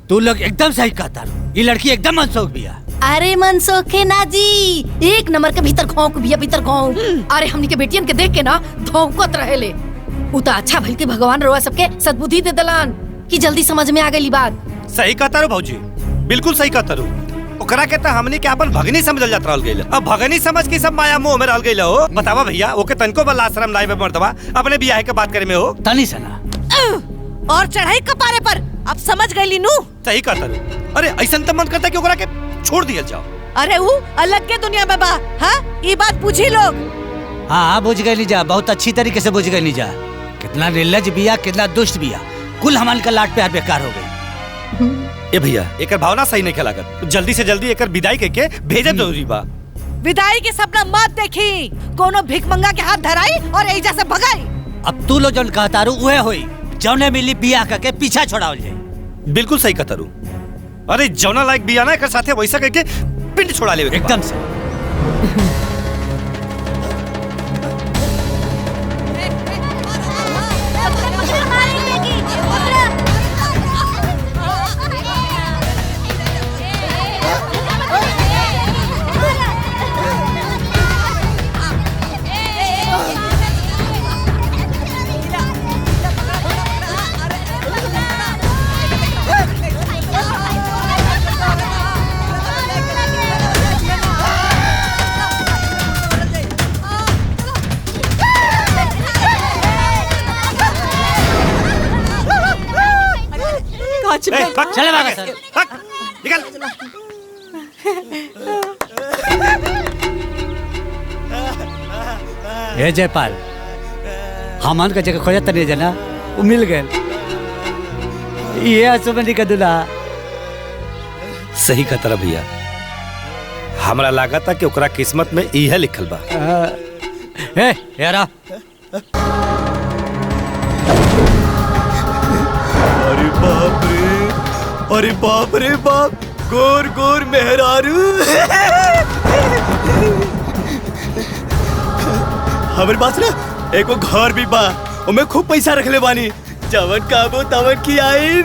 तू लोग एकदम सही कहता। ये लड़की एकदम मनसोख बिया। अरे मनसोखे ना जी, एक नंबर के भीतर घोंक बिया, भीतर घोंक। अरे हमनी के बेटियन के देख के ना धौंकत रहेले। उ तो अच्छा भल के भगवान रोआ सबके सद्बुद्धि दे दलान कि जल्दी समझ में आ गई बात। सही कहता रो भौजी, बिल्कुल सही कहता रो। ओकरा के त हमनी के अपन भगनी समझल जात रहल गइल। अब भगनी समझ के सब माया मोह में रहल गइल हो। बतावा भैया, ओके तनको बला शर्म नाई में मर्दवा अपने बियाह के बात करे में हो। तनी सना और चढ़ाई कपारे पर। अब समझ गई नू। सही कहता रो। अरे ऐसा तो मन करता कि ओकरा के छोड़ दिया जाओ। अरे वो अलग के दुनिया में बा। हाँ, ये बात पूछी लोग। हाँ, बुझ गई जा, बहुत अच्छी तरीके से बुझ गई जा। कितना निर्लज बिया, कितना दुष्ट बिया। कुल हमाल का लाट प्यार बेकार हो गई। ए भैया, एकर भावना सही नहीं लागत। जल्दी से जल्दी एकर विदाई करके भेजब जरूरी बा। विदाई के सपना मत देखी। कोनो भिखमंगा के हाथ धराई और एजा से भगाई। अब तू लो जौन कहता रू उहे होई। जौने मिली बियाह करके पीछा छोड़ावल जाए। बिल्कुल सही कहता रू। अरे जौना लायक बिया ना एकर साथे वैसा करके पिंड छोड़ा ले एकदम से। चले भागा सर। निकल। हे जयपाल, हमन का जगह खोजत नहीं जना, वो मिल गए। ये असुमनी का दूल्हा। सही कहता भैया, हमरा लगा था कि ओकरा किस्मत में इहे लिखल बा। ए यारा, अरे बाप रे बाप, गोर गोर मेहरारू। हमारे पास ना एको घर भी बा, ओमे खूब पैसा रखले बानी, जवन काबो तवन की आई।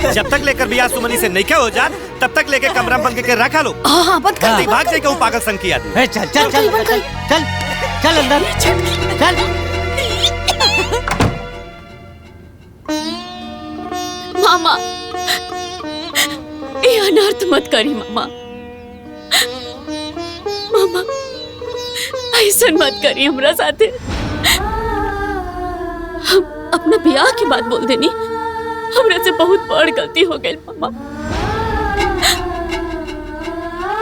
जब तक लेकर बियाह सुमनी से नहीं क्या हो जात, तब तक लेके कमरा में बंद के रखा लो। हाँ बंद कर दे। भाग जाए वो पागल संग की आदमी। चल चल चल चल चल चल अंदर चल। मामा, ये अनर्थ मत करी मामा। मामा ऐसा मत करी हमरा साथे। हम अपना ब्याह की बात बोल देनी, हमरा से बहुत बड़ गलती हो गई मामा।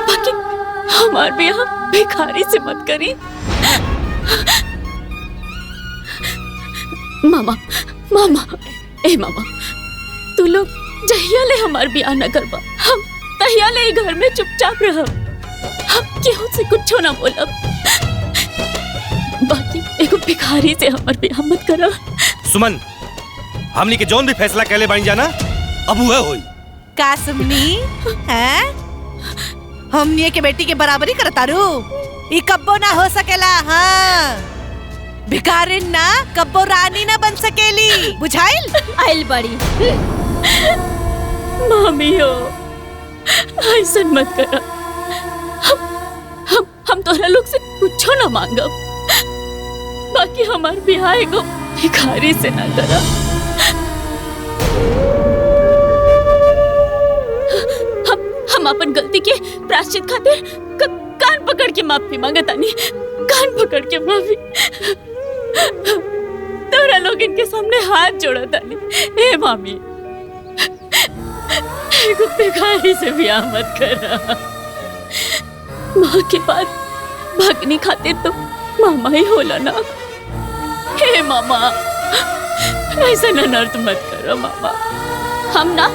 बाकी हमार ब्याह भिखारी से मत करी। मामा मामा ए मामा, तू लोग जहिया ले हमार ब्याह न करबा, हम तहिया ले घर में चुपचाप रहब, हम केहू से कुछो ना बोलब। बाकी एगो भिखारी से हमार ब्याह मत करा। सुमन, हमनी के जौन भी फैसला कहले बानी जाना, अब वो होई। का सुमनी हैं? हमनी के बेटी के बराबरी करतारू, ई कब्बो ना हो सकेला। हाँ, भिखारिन ना कब्बो रानी ना बन सकेली, बुझाइल? आइल बड़ी मामी हो, ऐसा मत करा। हम तोरा लोग से कुछो ना मांगब, बाकी हमार ब्याह एगो भिखारी से ना करा। हम अपन गलती के प्रायश्चित खातिर कान पकड़ के माफी मांगतानी, कान पकड़ के माफी। तोरा लोग इनके सामने हाथ जोड़तानी। ए मामी, एगो भिखारी से ब्याह मत करा। माँ के बाद भागनी खातिर तो मामा ही होला ना। हे मामा, ऐसा अनर्थ मत करो मामा। हम ना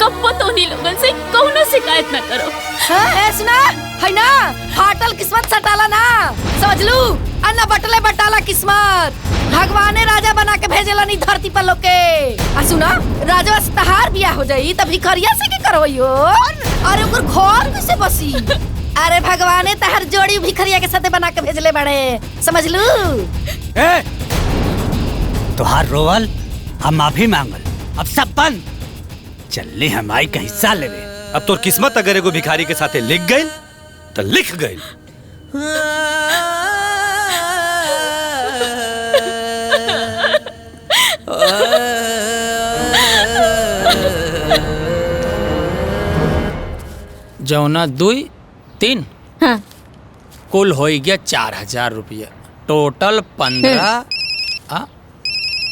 कब्बो तो नहीं लोगन से कौनो शिकायत ना करो। हाँ, सुना है ना, फाटल किस्मत सटाला ना, समझ लू। अन्ना बटले बटाला किस्मत, भगवाने राजा बना के भेजेला नहीं धरती पर लोग के। आ सुना, राजा से तहार बियाह हो जाई तब भिखरिया से के करवइयो। अरे ओकर घर कैसे बसी? अरे भगवाने तहार जोड़ी भिखरिया के साथे बना के भेजले बड़े, समझ लू। ए, तुहार रोवल हम माफी मांगल, अब सब बंद। चलनी हमारी का हिस्सा लेवे। अब तोर किस्मत अगर एगो भिखारी के साथे लिख गई तो लिख गई। जौना 2 3 हाँ। कुल हो गया 4000 रुपया, टोटल 15।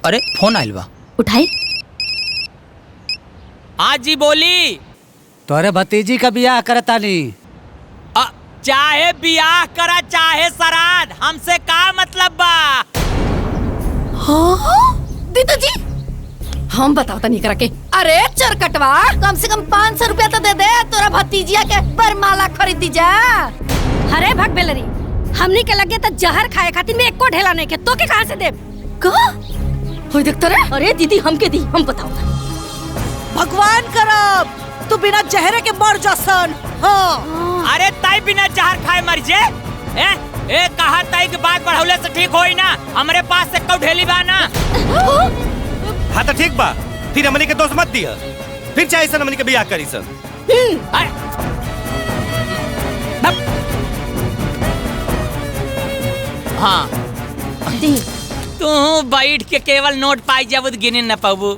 अरे फोन आइल बा, उठाई। हाँ जी बोली। तोरे भतीजी का ब्याह करतानी। चाहे ब्याह करा चाहे श्राद्ध, हमसे का मतलब बा? हाँ? दीदी जी, हम बताता नहीं करा के। अरे चरकटवा, कम से कम 500 रुपया तो दे दे, तोरा भतीजिया के बरमाला खरीदी जा। अरे भग बेलरी, हमनी के लगे तो जहर खाए खातिर में एको ढेला नहीं के, तो के कहां से देब? का? होई देखता रे? अरे दीदी हमके दी, हम बताओ। भगवान करब तू बिना जहरे के मर जासन। हाँ। अरे ताई बिना जहर खाए मर जे। ए कहा ताई की बात बढ़ौले से ठीक होई ना, हमरे पास से कौ ढेली बा ना। हाँ तो ठीक बा, फिर हमनी के दोस्त मत दिया, फिर चाहे सन हमनी के ब्याह करी सन। हाँ, तू बैठ के केवल नोट पाई जाबू गिने न पाबू।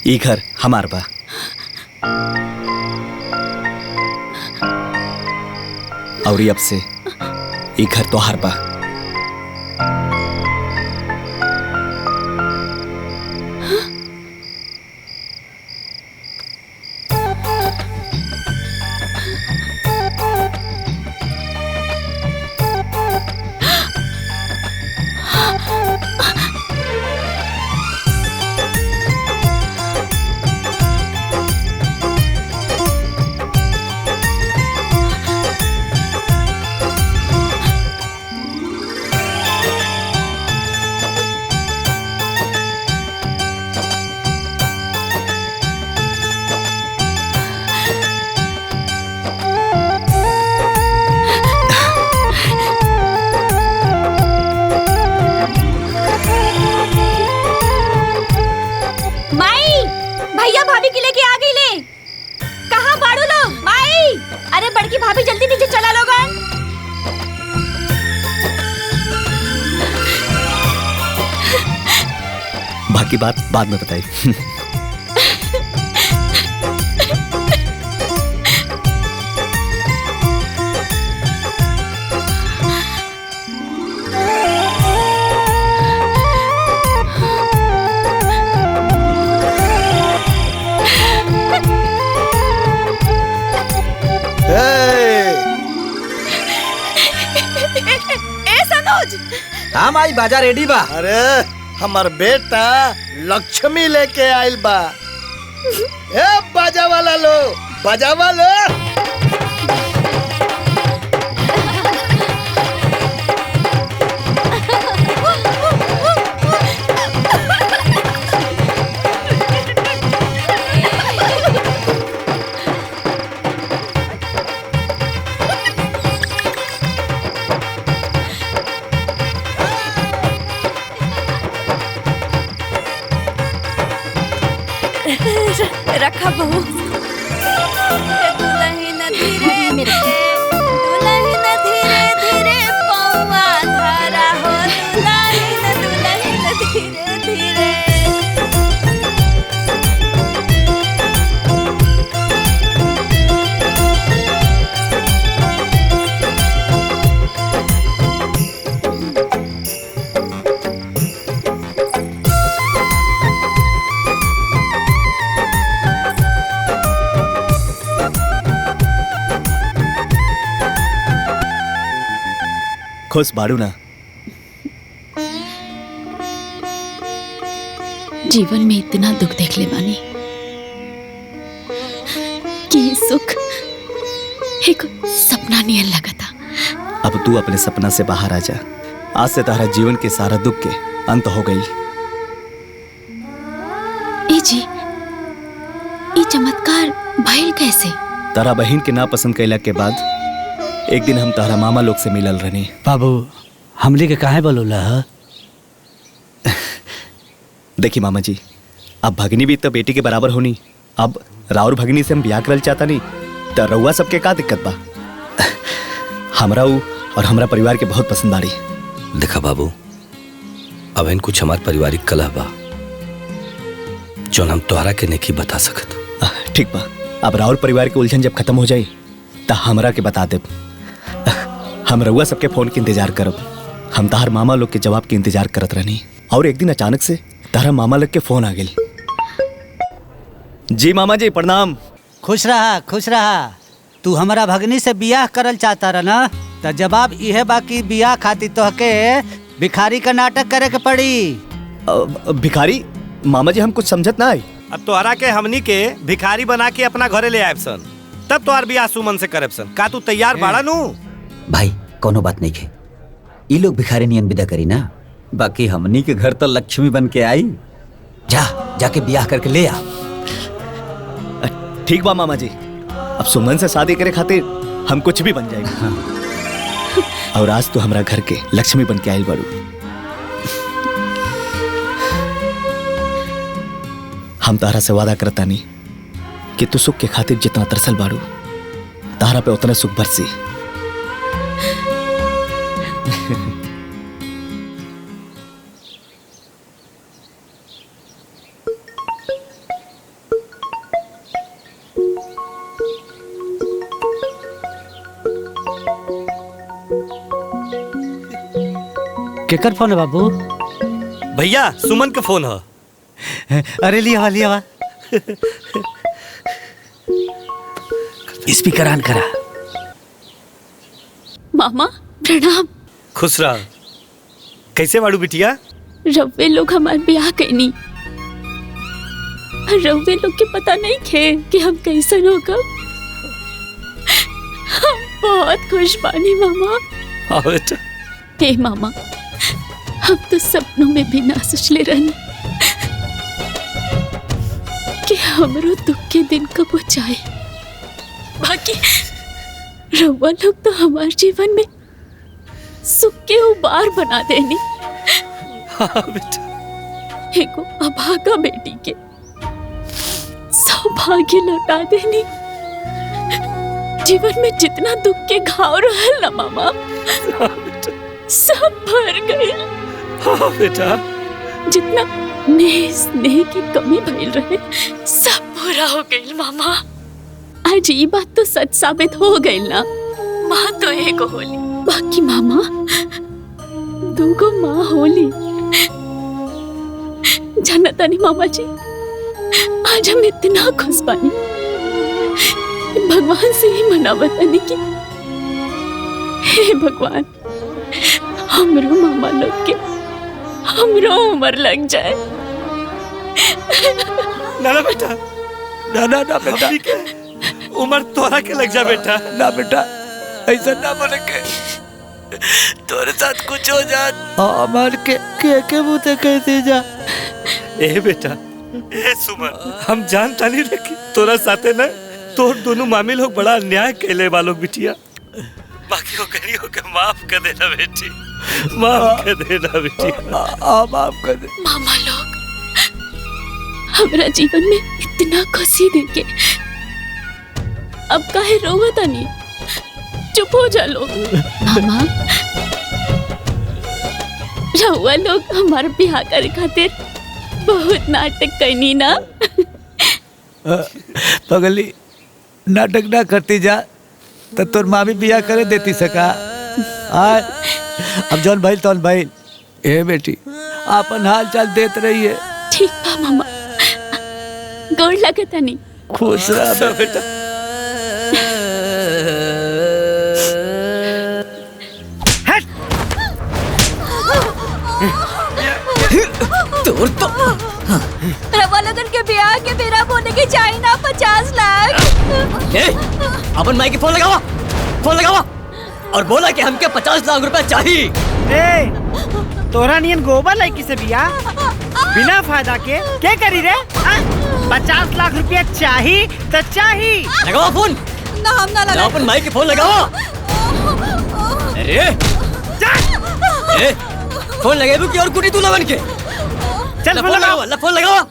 ई घर हमार बा। और अब से ई घर तोहार बा। भैया भाभी के लेके आ गई ले। कहाँ बाड़ू लोग? माई, अरे बड़की भाभी जल्दी नीचे चला लोगन। बाकी बात बाद में बताई। हाँ माई बाजा रेडी बा। अरे हमार बेटा लक्ष्मी लेके आइल बा। ए बाजा वाला लो, बाजा वाला। रखा बहू। दुल्हन धीरे धीरे, दुल्हन धीरे धीरे पौआ धरा हो। दुल्हन धीरे धीरे। खुश बाड़ू ना? जीवन में इतना दुख देख ले बानी कि ये सुख एक सपना नियन लगा था। अब तू अपने सपना से बाहर आ जा। आज से तारा जीवन के सारा दुख के अंत हो गई। ए जी, ये चमत्कार भइल कैसे? तारा बहन के ना पसंद कैला के बाद एक दिन हम तारा मामा लोग से मिलल रहनी। बाबू हमली के काहे बोलूला? देखी मामा जी, अब भगनी भी तो बेटी के बराबर होनी। अब राउर भगनी से हम ब्याह करल चाहता नहीं तो रउआ सबके का दिक्कत बा? हमरा ऊ और हमरा परिवार के बहुत पसंद बाड़ी। देखा बाबू, अब इन कुछ हमार पारिवारिक कलह बा जो हम तोहरा के नहीं बता सकत। ठीक बा, अब राउर परिवार के उलझन जब खत्म हो जाई तो हमरा के बता दे। हम रउआ सबके फोन के इंतजार करब। हम तार मामा लोग के जवाब के इंतजार करत रहनी और एक दिन अचानक से तारा मामा लोग के फोन आ गई। जी मामा जी प्रणाम। खुश रहा खुश रहा। तू हमारा भगनी से बियाह करल चाहता रहा ना, तो जवाब यह बाकी बियाह खातिर तोहके भिखारी का नाटक करे के पड़ी। भिखारी? मामा जी हम कुछ समझत ना आई। अब तोहरा के हमनी के भिखारी बना के अपना घरे ले आए सन, तब तोहार बियाह सुमन से करब सन। का तू तैयार बाड़ा नू? भाई कोनो बात नहीं है, ये लोग भिखारी नियन विदा करी ना, बाकी हमनी के घर तो लक्ष्मी बन के आई। जाके ब्याह करके ले आ। ठीक बा मामा जी, अब सुमन से शादी करे खातिर हम कुछ भी बन जाएंगे। हाँ। और आज तो हमारा घर के लक्ष्मी बन के आयल बाड़ू। हम तारा से वादा करता नहीं कि तू सुख के खातिर जितना तरसल बाड़ू तारा पे उतना सुख बरसी। केकर फोन है बाबू? भैया सुमन का फोन है। अरे लिया लिया स्पीकर ऑन करा। मामा प्रणाम। खुश रह। कैसे वाड़ू बिटिया? रव्वे लोग हमारे ब्याह कैनी। रव्वे लोग के पता नहीं खे कि हम कैसन होगा। हम बहुत खुश बानी मामा। हाँ बेटा। हे मामा, हम तो सपनों में भी ना सोचले रहनी कि हमरो दुख के दिन कब जाए। बाकी रउआ लोग तो हमारे जीवन में सुख के उबार बना देनी। हाँ बेटा। एगो अभागा बेटी के सौभाग्य लौटा देनी। जीवन में जितना दुख के घाव रहल ना मामा, सब भर गए। हाँ बेटा। जितना स्नेह की कमी भइल रहे सब पूरा हो गई मामा। आज ये बात तो सच साबित हो गई ना। माँ तो एक होली, बाकी मामा दूगो माँ होली। जानता नहीं मामा जी, आज हम इतना खुश बानी, भगवान से ही मनावतानी कि हे भगवान, हमरो मामा लोग के हमरो उम्र लग जाए। ना बेटा, ना बेटा, उम्र तोरा के लग जा बेटा। ना बेटा, ऐसा ना बोले के तोरे साथ कुछ हो जात। हमार के मुँह कैसे जा? ए बेटा, ए सुमन, हम जानता नहीं रखी तोरा साथे ना तोर दोनों मामी लोग बड़ा अन्याय कैले वालों बिटिया। बाकी वो करियो के माफ कर देना बेटी, माफ कर देना बेटी। माफ कर दे। मामा लोग हमरा जीवन में इतना खुशी देके अब काहे रोवता नहीं? चुप हो जा लोग। मामा रउआ लोग हमारे ब्याह करे खातिर बहुत नाटक करनी ना। पगली नाटक ना करती जा तो तोर माँ भी बिया करे देती सका। अब जौन भाई तौन भाई। ए बेटी, आपन हाल चाल देत रही है। ठीक बा मामा, गोड़ लगता नहीं। खुश रह बेटा। तोर तो रवा लगन के ब्याह के बेरा बोले के चाहिए ना 50 लाख। ए, अपन माई के फोन लगावा और बोला कि हमके 50 लाख रुपए चाहिए। ए, तोरा नियन गोबर लड़की से बिया बिना फायदा के क्या करी रे? 50 लाख रुपया चाहिए तो चाहिए। लगावा फोन। ना हम ना लगा। अपन माई के फोन लगावा। अरे ए, फोन लगाबू कि और कुटी तू लगन के? चल फोन लगावा। फोन लगावा।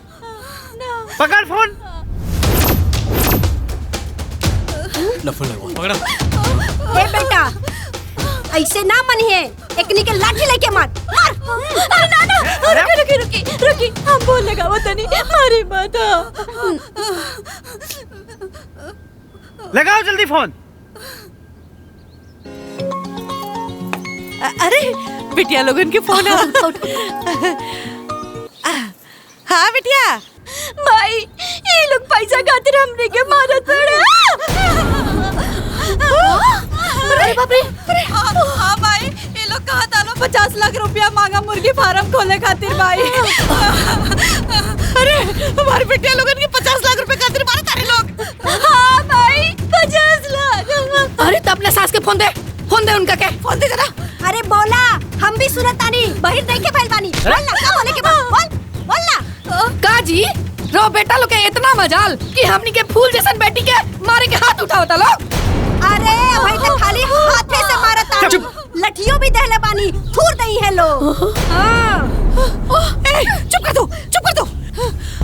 पकड़ फोन। फोन लगावा। पकड़ा। ए बेटा, ऐसे ना मनिए, एकनी के लाठी लेके मार। ना रुकी हम बोल लगावा तनी मारे माता। लगाओ जल्दी फोन। अरे बिटिया लोगन के फोन हाँ बिटिया। भाई ये लोग पैसा खातिर हमने के मारत पड़े। अरे बाप रे। हाँ भाई, ये लोग कहा था 50 लाख रुपया मांगा मुर्गी फार्म खोले खातिर भाई। अरे हमारे बिटिया लोगन के 50 लाख रुपए खातिर मारे तारे लोग। हाँ भाई 50 लाख। अरे तो अपने सास के फोन दे उनका के। फोन दे जरा। अरे बोला, हम भी सुनतानी, बहिर देखे फैल बानी। बोल ना, क्या बोले के बोल ना। का जी रो बेटा लोग के इतना मजाल कि हमनी के फूल जैसन बेटी के मारे के हाथ उठावता लोग। अरे भाई तो खाली हाथे से मारता, लठियों भी दहले बानी, थूर दई है लोग। चुप कर दो।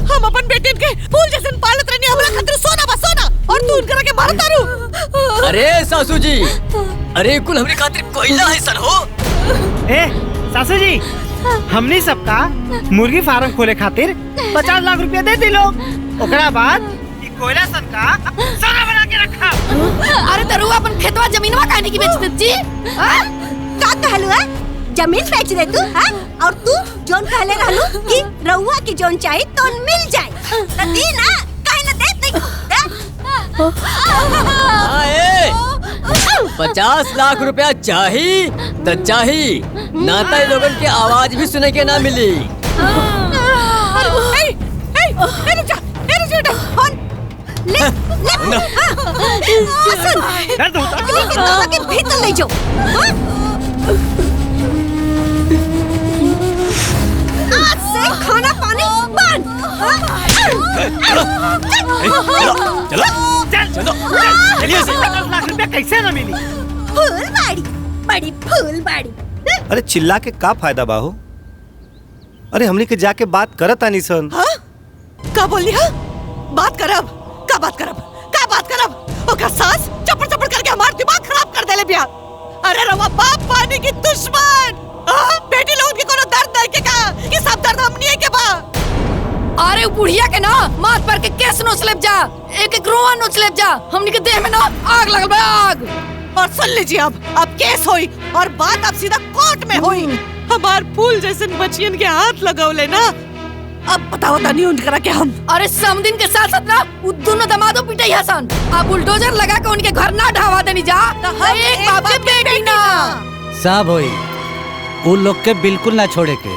हम अपन बेटी के फूल जैसे पालत रहनी, हमरा खातिर सोना बा सोना, और तू उनकरा के मारत तारू। अरे सासू जी, अरे कुल हमरे खातिर कोयला है सर हो। ए सासू जी, हमनी सबका मुर्गी फार्म खोले खातिर 50 लाख रुपया दे दी लोग। ओकरा बाद ई कोयला सन का सोना बना के रखा। अरे तरुआ अपन खेतवा जमीनवा काहे की बेच देत जी? का कहलू है? जमीन बेच दे तू, हाँ? और तू जोन कहले रहलू कि रउआ की जोन चाहिए तो मिल जाए, तो दी ना, काहे ना दे तू? 50 लाख रुपया चाहिए तो चाहिए, नाता लोगन की आवाज भी सुने के ना मिली। भीतर ले जाओ। आज से खाना पानी बंद। चलो चलिए। 50 लाख रुपया कैसे ना मिली? फूलबाड़ी, बड़ी फूलबाड़ी। अरे चिल्ला के का फायदा बाहो? अरे हमने के जाके बात करत आनी सन। हाँ? का बोली हा? बात करब, का बात करब, का बात करब? ओका सास चपड़ चपड़ करके हमार दिमाग खराब कर देले बिया। अरे रवा बाप पानी की दुश्मन। बेटी लोगन के कोनो दर्द नहीं के का? ये सब दर्द हमनी के बा। अरे बुढ़िया के ना माथ पर के केस नोच लेब जा, एक एक रोआ नोच लेब जा। हमनी के देह में ना आग लगल बा, आग। और सुन लीजिए अब केस होई और बात अब सीधा कोर्ट में होई। हमार फूल जैसे बचियन के हाथ लगावले ना, अब बताओ तनी उनकरा के हम। अरे समदिन के साथ साथ ना उ दोनों दमादो पिटाई हसन। अब बुलडोजर लगा के उनके घर ना ढावा देनी जा। एक बाप के बेटी ना सब होई, उन लोग के बिल्कुल ना छोड़े के।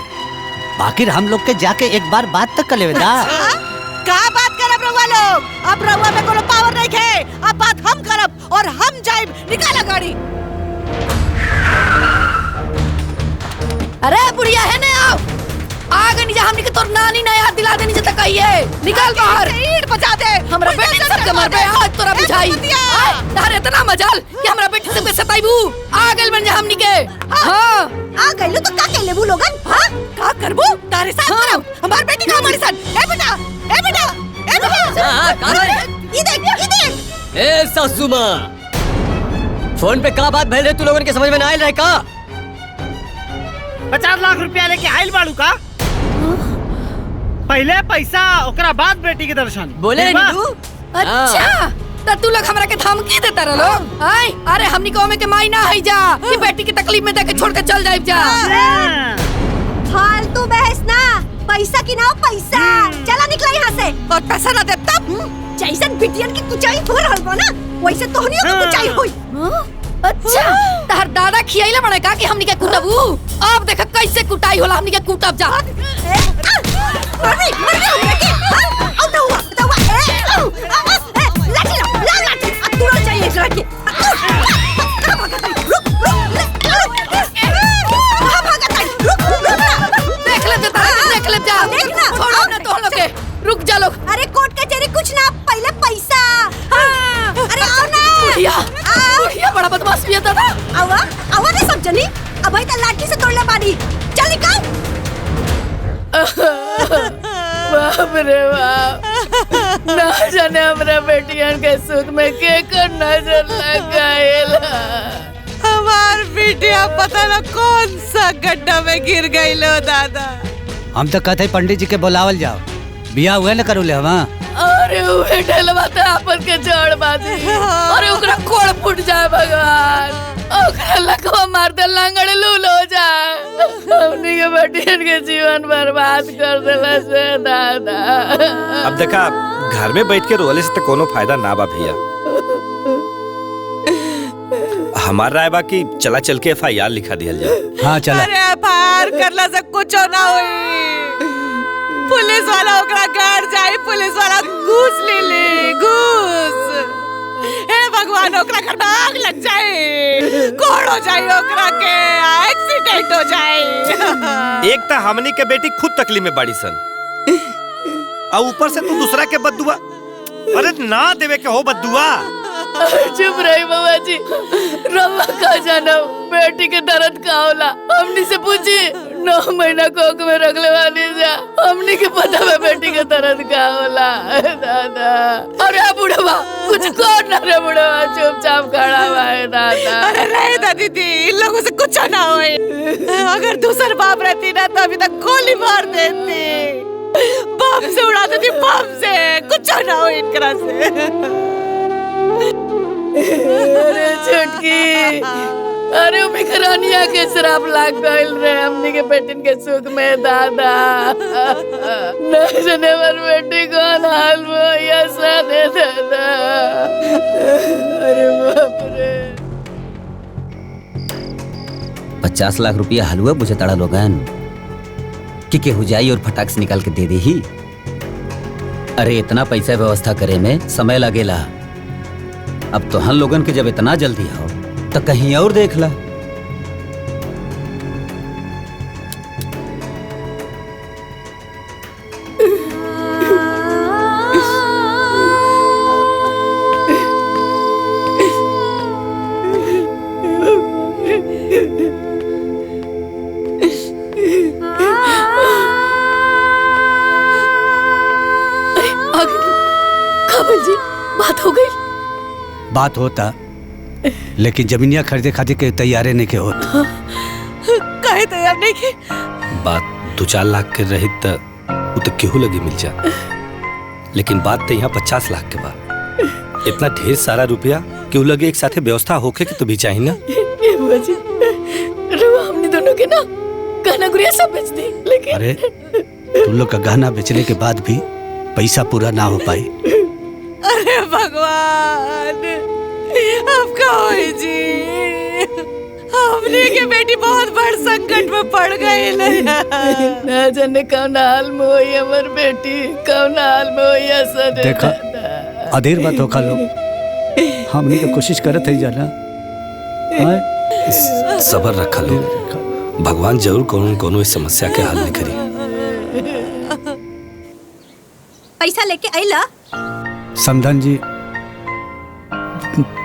बाकी हम लोग के जाके एक बार बात तक कर लेवे दा। का बात करब रउआ लोग? अब रउआ में कोनो पावर नहीं है। अब बात हम करब और हम जाइब। निकाला गाड़ी। अरे बुढ़िया है ना, आओ आगे नहीं जा। हमनी के तोर नानी ना याद दिला देनी जता कहिए। निकाल बाहर, ईंट बजा दे। हमरा बेटी सब के मर पे आज तोरा बुझाई। तारे इतना मजाल कि हमरा बेटी सब के सताइबू। आ गेल बन जा हमनी के। हां आ गइलो तो का कहले बू लोगन? हां का करबू? तारे साथ करब। हमार बेटी का हमारे साथ। ए बेटा, ए बेटा, ए बेटा। हां का ई देख। ए सासू मां, फोन पे का बात भइल रे? तू लोगन के समझ में ना आइल रहे का? 50 लाख रुपया लेके आइल बाड़ू का? पहले पैसा ओकरा बाद बेटी के दर्शन। बोले नीलू। अच्छा तो तू लोग हमरा के धमकी देता रहो। आय अरे हमनी को में के माई ना है जा कि बेटी की तकलीफ में देके छोड़ के चल जाइब जा। फालतू बहस ना, पैसा की ना पैसा। चला निकला यहाँ से। और पैसा ना दे तब जैसन बिटियन की कुचाई हो रहल बा ना, वैसे तोहनियों की कुचाई होई। अच्छा तार दादा खियाइले बने का कि हमनी के कुटबू? अब देख कैसे कुटाई होला। हमनी के कुटब जा। अरे मर हमने के। आओ तो हुआ, तो हुआ। लाठी ला लाठी। अब तू रोज चाहिए एकरा के। रुक कहां भागत है? रुक देख ले देख ले जा। देखना छोड़ो ना तो लोग के। रुक जा लोग। अरे कोर्ट कचहरी कुछ ना, पहले पैसा। अरे आओ ना। बुढ़िया बड़ा बदमाश भी है दादा। आवा आवा ना सब जनी। अब भाई तो लाठी से तोड़ले बानी। चल निकल। बाप रे बाप, ना जाने हमरा बेटियन के सुख में के कर नजर लगाएला। हमार बिटिया पता ना कौन सा गड्ढा में गिर गई लो दादा। हम तो कहते पंडित जी के बुलावल जाओ, बिया हुए न करू ले हम। अरे उहे ढलवा तो आपन के जड़ बाजी। अरे ओकरा कोड़ फूट जाए भगवान। ओकरा लकवा मार दे, लंगड़ लूल हो जाए। हमनी के बेटियन के जीवन बर्बाद कर देला से दादा। अब देखा घर में बैठ के रोले से तो कोनो फायदा ना बा भैया। हमारा राय बा कि चला चल के FIR लिखा दिया जाए। हाँ चला। अरे FIR करला से कुछ ना होई। पुलिस वाला ओकरा घर जाए, पुलिस वाला घूस ले घूस। हे भगवान ओकरा घर में आग लग जाए, कोड़ हो जाए ओकरा के, एक्सीडेंट हो जाए। एक तो हमनी के बेटी खुद तकलीफ में बड़ी सन और ऊपर से तू दूसरा के बद्दुआ। अरे ना देवे के हो बद्दुआ। चुप रही बाबा जी। रवा का जाना बेटी के दर्द का होला। हमनी से पूछी 9 महीना कोख में रखले वाली जा। हमनी के पता है बेटी के दर्द का होला दादा। अरे बुढ़वा कुछ कर ना रे बुढ़वा, चुपचाप खड़ा हुआ है दादा। अरे नहीं दादी दी, इन लोगों से कुछ ना होए। अगर दूसर बाप रहती ना तो अभी तक गोली मार देती, बम से उड़ा देती, बम से। कुछ ना हो इनकरा से। अरे छुटकी अरे भिखरानिया के शराब लाग गइल रे हमनी के बेटिन के सुख में दादा न जने वर बेटी कौन हाल में या सादे दादा। अरे बाप रे 50 लाख रुपया हलवा बुझे तड़ा लोगन कि केहू जाई और फटाक से निकाल के दे दे ही। अरे इतना पैसा व्यवस्था करे में समय लगेला। अब तो हम लोगन के जब इतना जल्दी हो तो कहीं और देख ला। जी बात हो गई। बात होता लेकिन जमीनिया खरीदे खातिर के तैयारे नहीं के होता। काहे तैयार नहीं के? बात 2-4 लाख के रही तो वो तो केहू लगी मिल जा, लेकिन बात तो यहाँ 50 लाख के बाद इतना ढेर सारा रुपया केहू लगे एक साथे व्यवस्था होके के तो भी चाहिए ना। ये बुआ जी रवा हमने दोनों के ना गहना गुड़िया सब बेच दी, लेकिन अरे तुम लोग का गहना बेचने के बाद भी पैसा पूरा ना हो पाई। अरे भगवान अब का होई जी? हमने के बेटी बहुत बड़ संकट में पड़ गई ना जाने कौन हाल में होई हमर बेटी, कौन हाल में होई ऐसा देखा अधेर बात होखा लोग हमने तो कोशिश करत है जाना। सबर रखा लो, भगवान जरूर कोनो कोनो इस समस्या के हल निकली। पैसा लेके आइला? समधन जी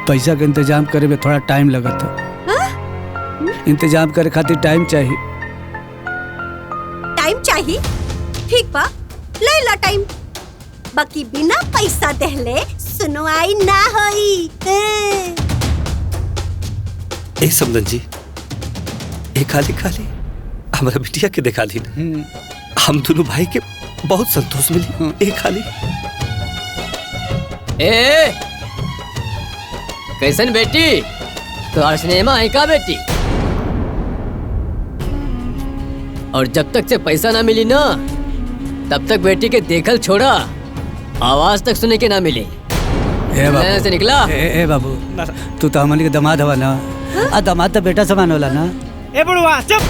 पैसा का इंतजाम करे में थोड़ा टाइम लगा था। इंतजाम करे खातिर टाइम चाहिए। टाइम चाहिए? ठीक बा ले ला टाइम, बाकी बिना पैसा देहले सुनवाई ना होई। ए समधन जी एक खाली खाली हमारा बिटिया के दिखा दी, हम दोनों भाई के बहुत संतोष मिली। एक खाली ए कैसन बेटी तो सिनेमा है का बेटी? और जब तक से पैसा ना मिली ना तब तक बेटी के देखल छोड़ा, आवाज तक सुने के ना मिली। ए बाबू से निकला। ए बाबू तू तो हमारे के दामाद हवा ना। आ दामाद तो बेटा समान होला ना। ए बुढ़वा चुप।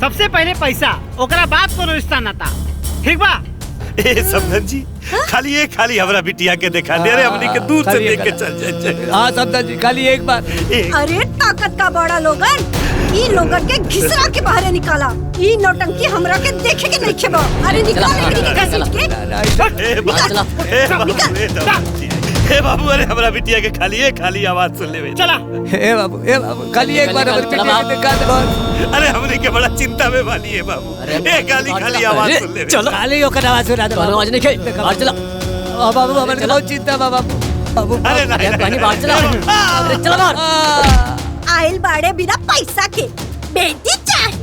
सबसे पहले पैसा ओकरा बाद कोनो रिश्ता नाता, ठीक बा? ए समधन जी खाली एक खाली हमारा बिटिया के दिखा दे रे, हमनी के दूर से देख के चल जाए। हाँ समधन जी खाली एक बार। अरे ताकत का बड़ा लोगन, ई लोगन के घिसरा के बाहर निकाला। ई नौटंकी हमरा के देखे के नहीं खेबो। अरे निकाल लकड़ी के घसीट के। ए बाबू अरे हमारा बिटिया के खाली एक खाली आवाज सुन ले। चला ए बाबू खाली एक बार हमारी बिटिया के दिखा दे। अरे हमनी के बड़ा चिंता में वाली है बाबू। ए खाली आवाज सुन ले। चलो खाली होकर आवाज सुना दे। आवाज नहीं खाई और चला। बाबू हमारे बहुत चिंता बाबू। अरे नहीं बाहर चला। अरे चला बाहर। आइल बाड़े बिना पैसा के बेटी चाहिए।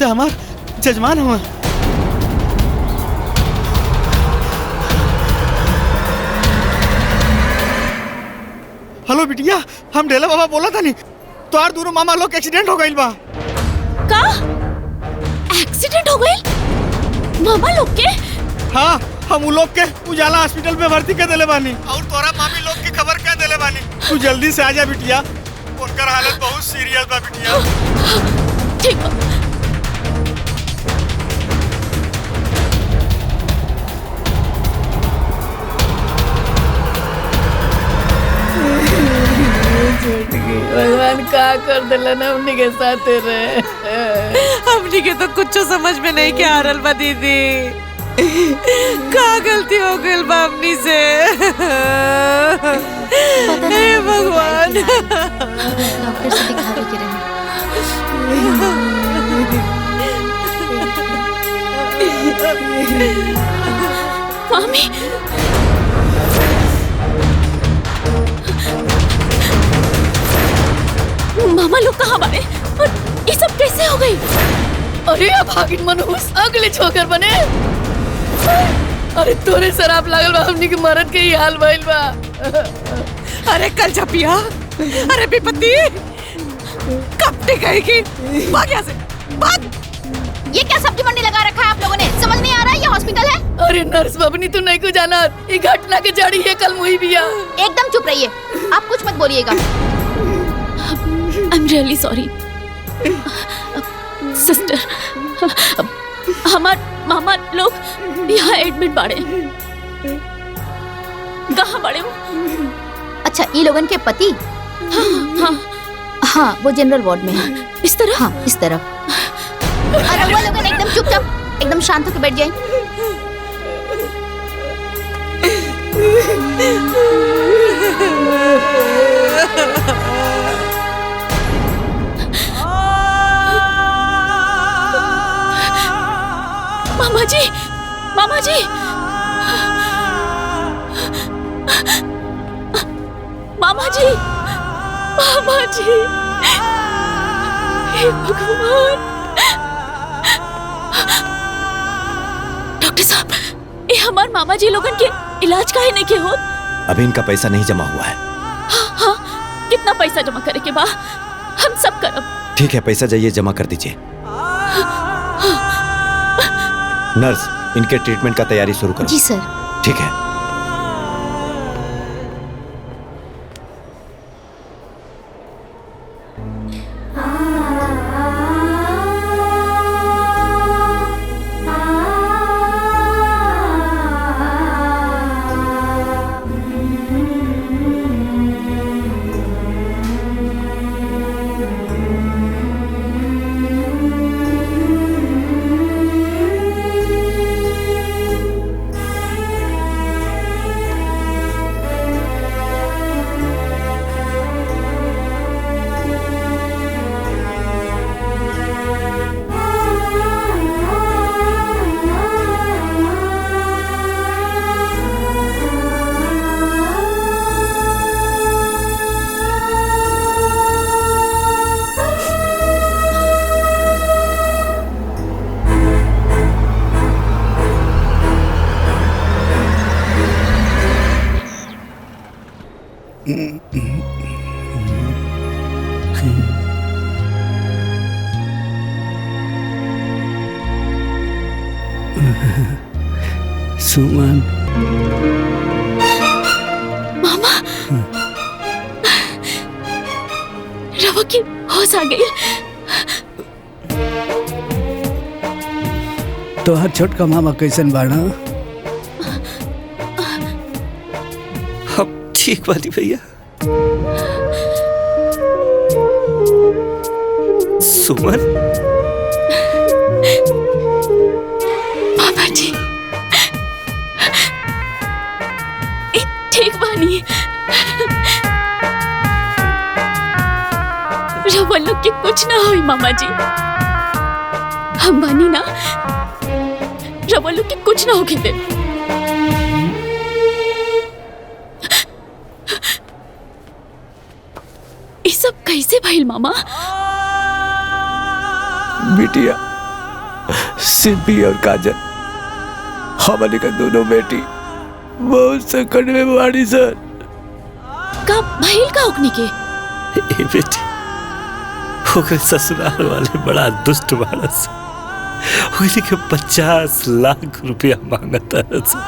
हमार जजमान हुआ। हेलो बिटिया हम ढेला बाबा बोला था नहीं तो यार दोनों मामा लोग एक्सीडेंट हो गई बा। का एक्सीडेंट हो गई मामा लोग के? हाँ हम उ लोग के उजाला हॉस्पिटल में भर्ती कर देले बानी और तोरा मामी लोग की खबर कह देले बानी। तू जल्दी से आजा बिटिया, उनकर हालत बहुत सीरियस बा बिटिया। ठीक बा। भगवान का कर दिलन हमनी के साथ रहे। हमनी के तो कुछ समझ में नहीं क्या आ रहल बा दीदी। का गलती हो गई बा हमनी से? हे भगवान। डॉक्टर से दिखावे के रहे। मामी मामा लोग कहाँ बारे और ये सब कैसे हो गई? अरे भागिन मनहूस अगले छोकर बने। अरे तोरे शराब लागल बा, हमनी के मरद के ही हाल भइल बा। अरे कल छपिया, अरे विपत्ति कब टिकेगी? भाग यहाँ से, भाग। ये क्या सब्जी मंडी लगा रखा है आप लोगों ने? समझ नहीं आ रहा है ये हॉस्पिटल है? अरे नर्स बबनी तू नहीं को जाना, ये घटना के जड़ी है कल मुही बिया। एकदम चुप रहिए, आप कुछ मत बोलिएगा। I'm really sorry. सिस्टर, हमार मामा लोग यहाँ एडमिट बाड़े। कहाँ बाड़े वो? अच्छा, ये लोगन के पति? हाँ, वो जनरल वार्ड में है। इस तरफ? हाँ, इस तरफ। अरे वो लोगन एकदम चुपचाप, एकदम शांत होकर बैठ जाएं। मामा जी, मामा जी, मामा जी, मामा जी, हे भगवान। डॉक्टर साहब, ये हमारे मामा जी लोगन के इलाज काहे नहीं के होत? अभी इनका पैसा नहीं जमा हुआ है। हाँ, कितना पैसा जमा करे के बा? हम सब करब। ठीक है, पैसा जाइए जमा कर दीजिए। नर्स, इनके ट्रीटमेंट का तैयारी शुरू करो। जी सर। ठीक है। सुमन, मामा, रवा की होश आ गई। तोहर छोटका मामा कैसन बाड़ा? अब ठीक बानी भैया। सुमन, मामा जी, ठीक बानी। रवा लोग के कुछ ना होई मामा जी, हम बानी ना, रवा लोग के कुछ ना होके दे। ये सब कैसे भइल मामा? बिटिया, सिंपी और काजल, हमारे का दोनों बेटी बहुत संकट में बाड़ी सर। का भइल का ओकनी के? ए बेटी, ओकरे ससुराल वाले बड़ा दुष्ट बाड़स। वही के 50 लाख रुपया मांगता है सर।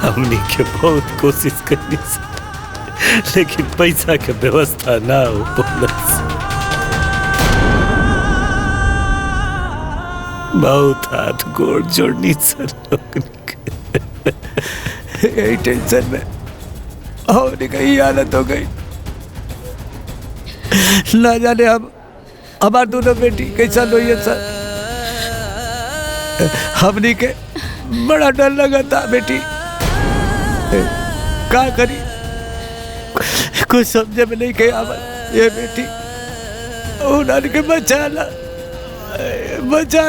हमने के बहुत कोशिश करी सर, लेकिन पैसा के व्यवस्था ना हो पालस। बहुत हाथ गोड़ जोड़नी सर लोग यही टेंशन में हमने कहीं हालत हो गई। ना जाने हम हमार दोनों बेटी कैसा लोई है सर। हमने के बड़ा डर लगा था बेटी, क्या करी कुछ समझे में नहीं गया। ये बेटी उन्होंने के बचा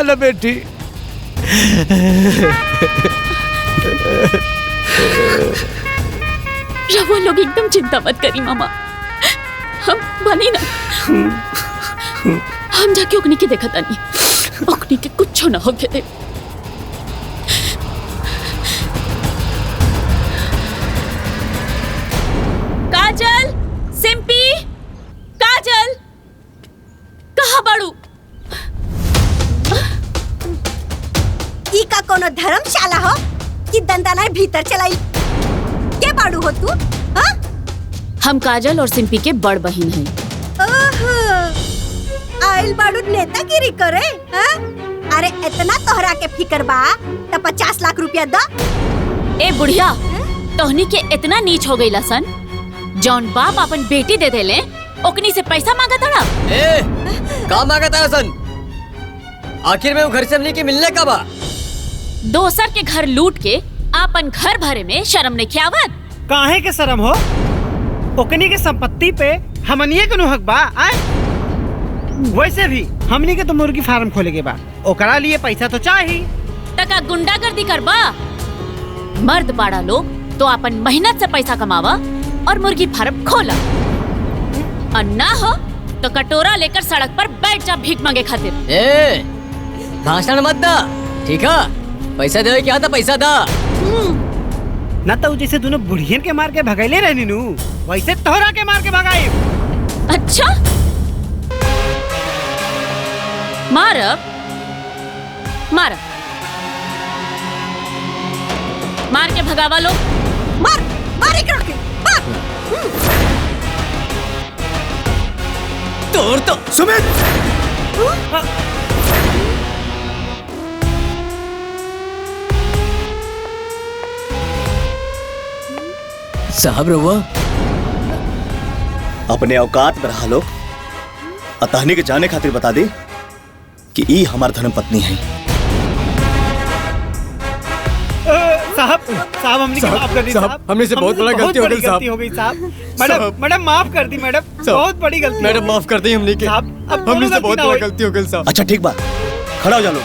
ला बेटी। रवा लोग एकदम चिंता मत करी मामा, हम बनी ना। हम जाके ओकनी के देखा तानी, ओकनी के कुछ ना हो के दे। काजल, सिंपी, काजल, कहाँ बाड़ू? ई का कोनो धर्मशाला हो कि दंदानाय भीतर चलाई? के बाड़ू हो तू? हाँ? हम काजल और सिंपी के बड़ बहन हैं। ओहो, आइल बाड़ू नेतागिरी करे? हाँ? अरे इतना तोहरा के फिकर बा तो 50 लाख रुपया दो। ए बुढ़िया, तोहनी के इतना नीच हो गईला सन, जौन बाप अपन बेटी दे देले ओकनी से पैसा मांगा तड़ा। ए, का मांगा तारा सन? आखिर में वो घर से हमने के मिलने का बा? दोसर के घर लूट के आपन घर भरे में शर्म नहीं खियावत? काहे के शर्म हो? ओकनी के संपत्ति पे हमनिए के नु हक बा। वैसे भी हमनी के तो मुर्गी फार्म खोले के बा, ओकरा लिए पैसा तो चाहिए। तका गुंडागर्दी करबा? मर्द बाड़ा लोग तो अपन मेहनत से पैसा कमावा और मुर्गी फार्म खोला, और ना हो तो कटोरा लेकर सड़क पर बैठ जा भीख मांगे खातिर। ए, भाषण मत दा, ठीक है? पैसा दे क्या था, पैसा दा। ना तो जैसे दोनों बुढ़ियन के मार के भगाइले रहनी नु, वैसे तोहरा के मार के भगाई। अच्छा, मारब मारब, मार के भगावा लो। मार मार के मार। तोड़ तो सुमित, साहब रहुआ अपने औकात में रहा लो। अतहनी के जाने खातिर बता दे कि ई हमार धर्म पत्नी है। साहब साहब हमने के माफ कर दी साहब, हमने से बहुत बड़ा गलती हो गई साहब। हो गई साहब। मैडम माफ कर दी मैडम, बहुत बड़ी गलती। मैडम माफ कर दी हमने के, हमने से बहुत बड़ा गलती हो गई साहब। अच्छा ठीक बा, खड़ा हो जा लो।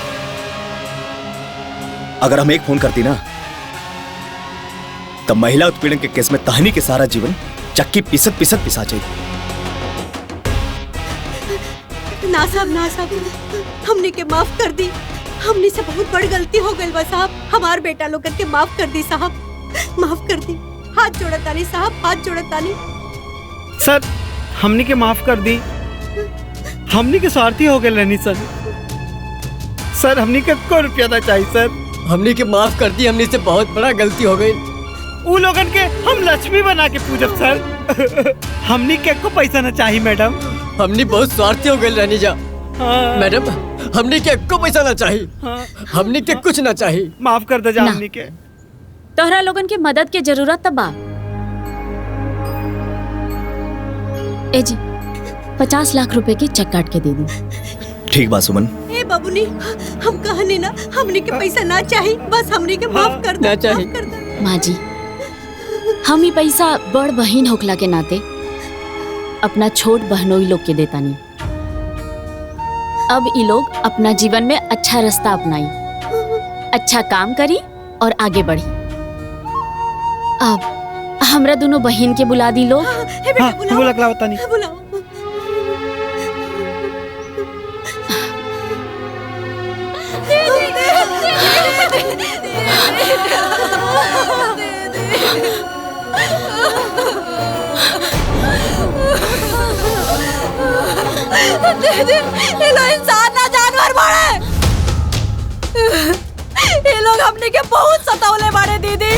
अगर हम एक फोन करती ना तब महिला उत्पीड़न के केस में तहनी के सारा जीवन चक्की पिसत पिसत पिसा जाए। ना साहब, हमने के माफ कर दी। हमने से बहुत बड़ी गलती हो गई बा साहब। हमार बेटा लोग के माफ कर दी साहब, माफ कर दी। हाथ जोड़तानी साहब, हाथ जोड़तानी। सर हमने के माफ कर दी, हमने के स्वार्थी हो गए रहनी सर। सर हमने के को रुपया ना चाहिए सर। हमने के माफ कर दी, हमने से बहुत बड़ा गलती हो गई। वो लोगन के हम लक्ष्मी बना के पूजब सर। हमने के को पैसा ना चाहिए मैडम। हमने बहुत स्वार्थी हो गए रहनी जा। मैडम हमने के को पैसा ना चाहिए। हमने के कुछ ना चाहिए। माफ कर दे जा हमने के। तोहरा लोगन के मदद के जरूरत तब बा। ए जी 50 लाख रुपए के चेक काट के दे दी। ठीक बा सुमन। ए बाबूनी, हम कहने ना हमने के पैसा ना चाहिए, बस हमने के माफ कर दो। ना चाहिए। माँ जी, हम ही पैसा बड़ बहन होखला के नाते अपना छोट बहनोई लोग के देता नहीं। अब ये लोग अपना जीवन में अच्छा रास्ता अपनाई, अच्छा काम करी और आगे बढ़ी। अब हमरा दोनों बहन के बुला दी लोग। बुलाओ। दीदी ये लोग इंसान ना जानवर बाड़े। ये लोग हमने के बहुत सतावले बाड़े दीदी।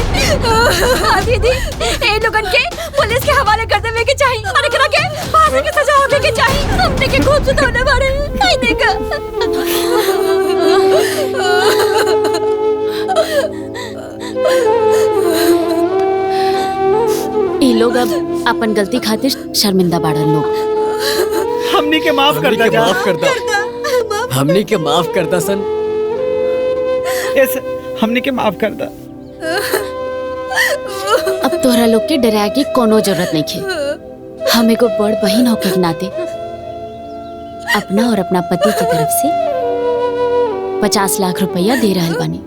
हाँ दीदी, ये लोगन के पुलिस के हवाले कर देवे के चाहिए और एकरा के फांसी की सजा होवे के चाहिए। हमने के खूब सतावले बाड़े। नहीं देखा। ये लोग अब अपन गलती खातिर शर्मिंदा बाड़न लोग। हमनी के माफ कर दे। माफ कर दो। हमनी के माफ करता सन। हमनी के माफ कर दा। अब तोहरा लोग के डरा के कोनो जरूरत नहीं है। हम एगो बड़ बहन होके के नाते अपना और अपना पति की तरफ से 50 लाख रुपया दे रहल बानी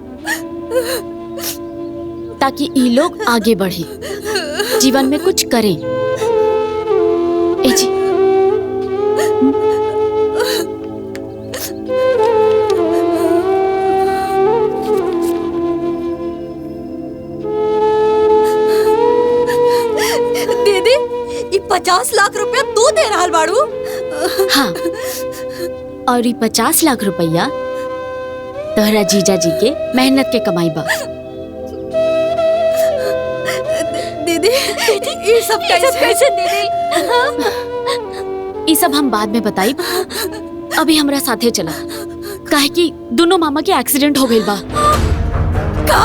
ताकि ये लोग आगे बढ़े, जीवन में कुछ करें। ए जी दीदी ये 50 लाख रुपया तू दे रहल बाड़ू? हाँ, और ये 50 लाख रुपया तोहरा जीजा जी के मेहनत के कमाई बा। दीदी ये सब कैसे दीदी? ये सब हम बाद में बताई। अभी हमरा साथे चला, काहे कि दोनों मामा के एक्सीडेंट हो गइल बा। का?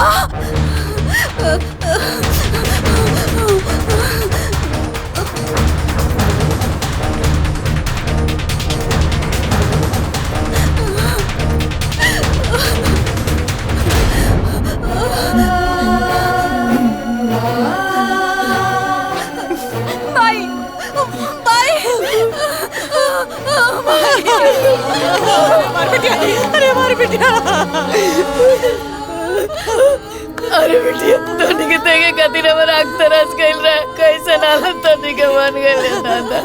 अरे बिटिया तोनी के देखे खातिर हमर आँख तरस गइल रहा। कैसे नालत तोनी के बन गइल दादा।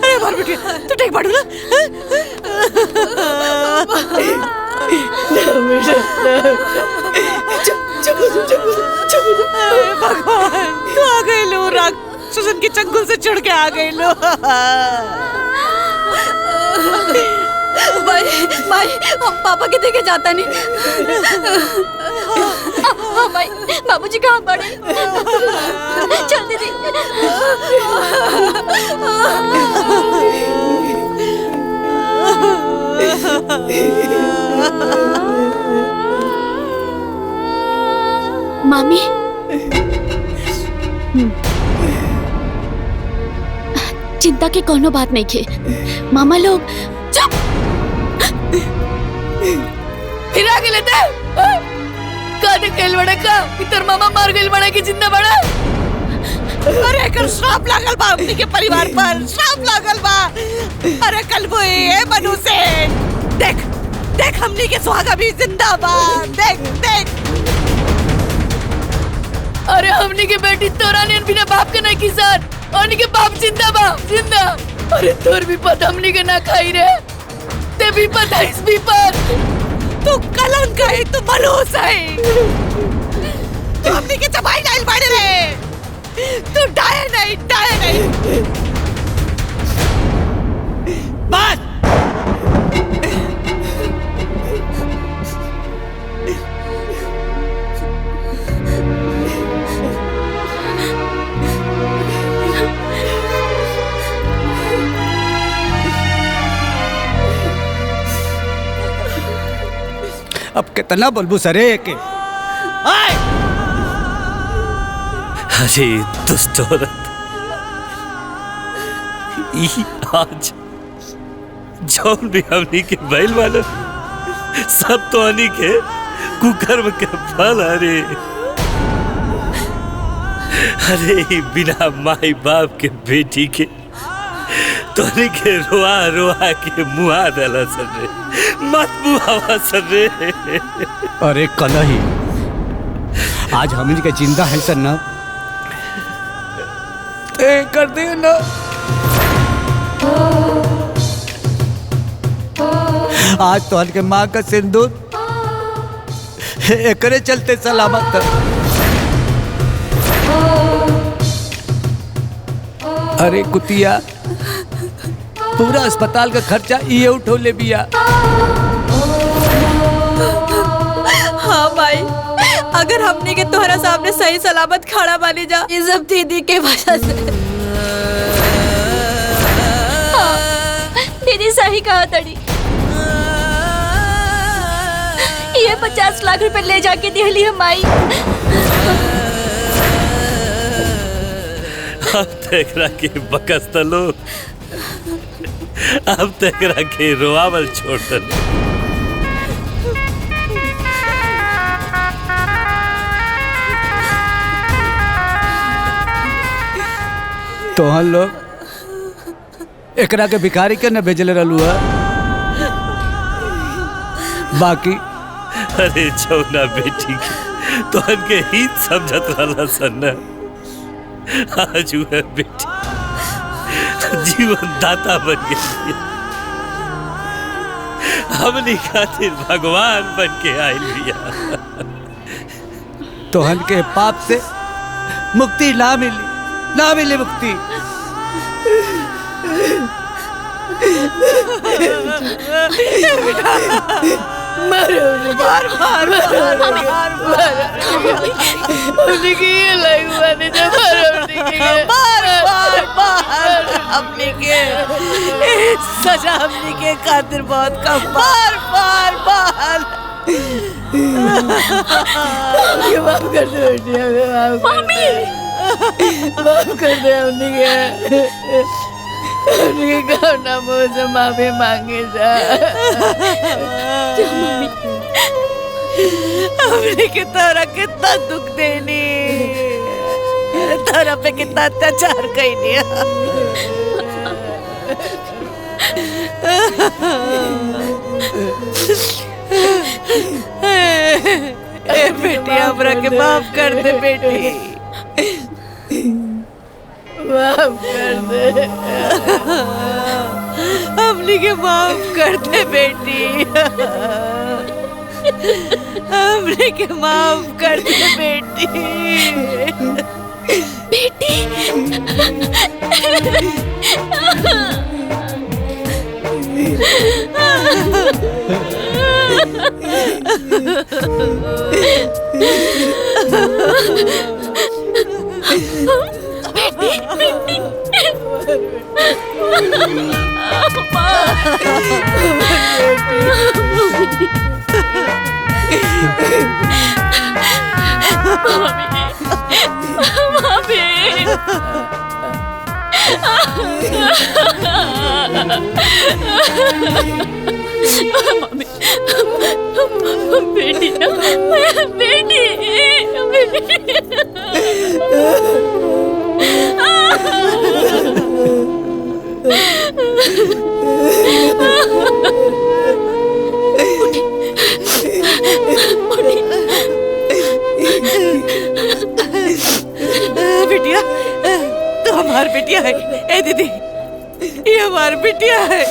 अरे मार बिटिया तू ठीक बाड़ू ना? भगवान तू आ गई लो, राक्षसन के चंगुल से चढ़ के आ गई लो। भाई हम पापा के देखे जाता नहीं। हाँ भाई, बाबूजी कहाँ पड़े? चल दीदी। मामी चिंता के कोनो बात नहीं खे। मामा लोग फिर आ गए लेते का देखेल बड़ा का इतर मामा मार गइल बड़ा की जिंदा बड़ा। अरे कर श्राप लागल बा अपनी के परिवार पर, श्राप लागल बा। अरे कल वो ये मनु से देख देख हमनी के सुहागा भी जिंदा बा। देख देख अरे हमनी के बेटी तोरा ने बिना बाप के नहीं की साथ और के बाप जिंदा बा जिंदा। अरे तोर भी पता हमनी के ना खाई रे ते भी पता इस भी पर तू कलंक है, तू मलूस है, तू हमनी के चबाई डाल बाड़े रे। तू डाये नहीं बस। अब कितना बोलबू सरे के? अरे दुष्ट औरत, आज जौन भी हमनी के बैल वाले सब तो हनी के कुकर्म के फल। अरे बिना माई बाप के बेटी के तोनी के रोआ रोआ के मुआ डाला सर रे, मत मुआवा सर रे। अरे कलही आज हमनी के जिंदा है सर ना कर दे ना। आज तो के माँ का सिंदूर एकरे चलते सलामत। अरे कुतिया पूरा अस्पताल का खर्चा ये उठो ले बिया। हाँ भाई, अगर हमने के तोहरा सामने सही सलामत खड़ा बानी जा, ये सब दीदी के वजह से। दीदी सही कहा तड़ी। ये 50 लाख रुपए ले जाके दिहली हम आई। अब तेकरा के बकस तलो, अब तेकरा के रोआवल छोड़ तलो। तो हम लोग एकरा के भिखारी के न भेजले रहलू है। बाकी अरे छौना बेटी के तो के हित समझत रहला सन। आज है बेटी जीवन दाता बन गई, हमनी खातिर भगवान बन के आइल बिया। तोहन के पाप से मुक्ति ना मिली मुक्ति। सजा हमने के खातिर बहुत कम। बार बार बार माफ कर दे बेटी, माफ कर दे। हमने के ना मुँह से माफी मांगे जा। हमने के तोरा कितना दुख देनी, तोरा पे कितना अत्याचार कैनी। ए बेटी, हमरा के माफ कर दे बेटी, माफ कर दे। हमने के माफ कर दे बेटी, हमने के माफ कर दे बेटी। बेटी बेटी बिटिया, तो हमारी बिटिया है। ए दीदी, ये हमारी बिटिया है।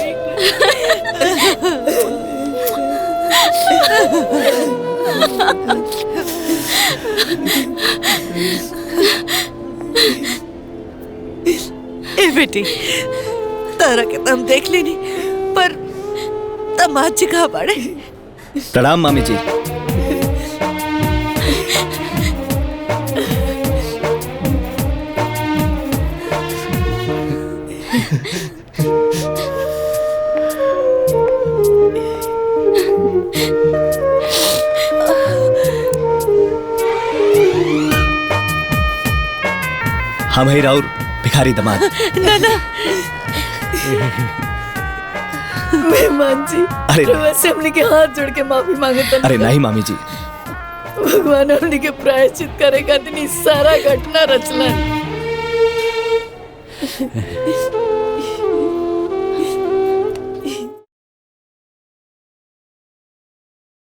ए बेटी, तारा के तुम देख लेनी, पर तमाची कहाँ पड़े। प्रणाम मामी जी। हम ही राउर भिखारी दमाद। नाना, मेहमान जी, अरे वैसे हमने के हाथ जोड़ के माफी मांगे तो अरे नहीं मामी जी, भगवान हमने के प्रायश्चित करेगा, इतनी सारा घटना रचलन।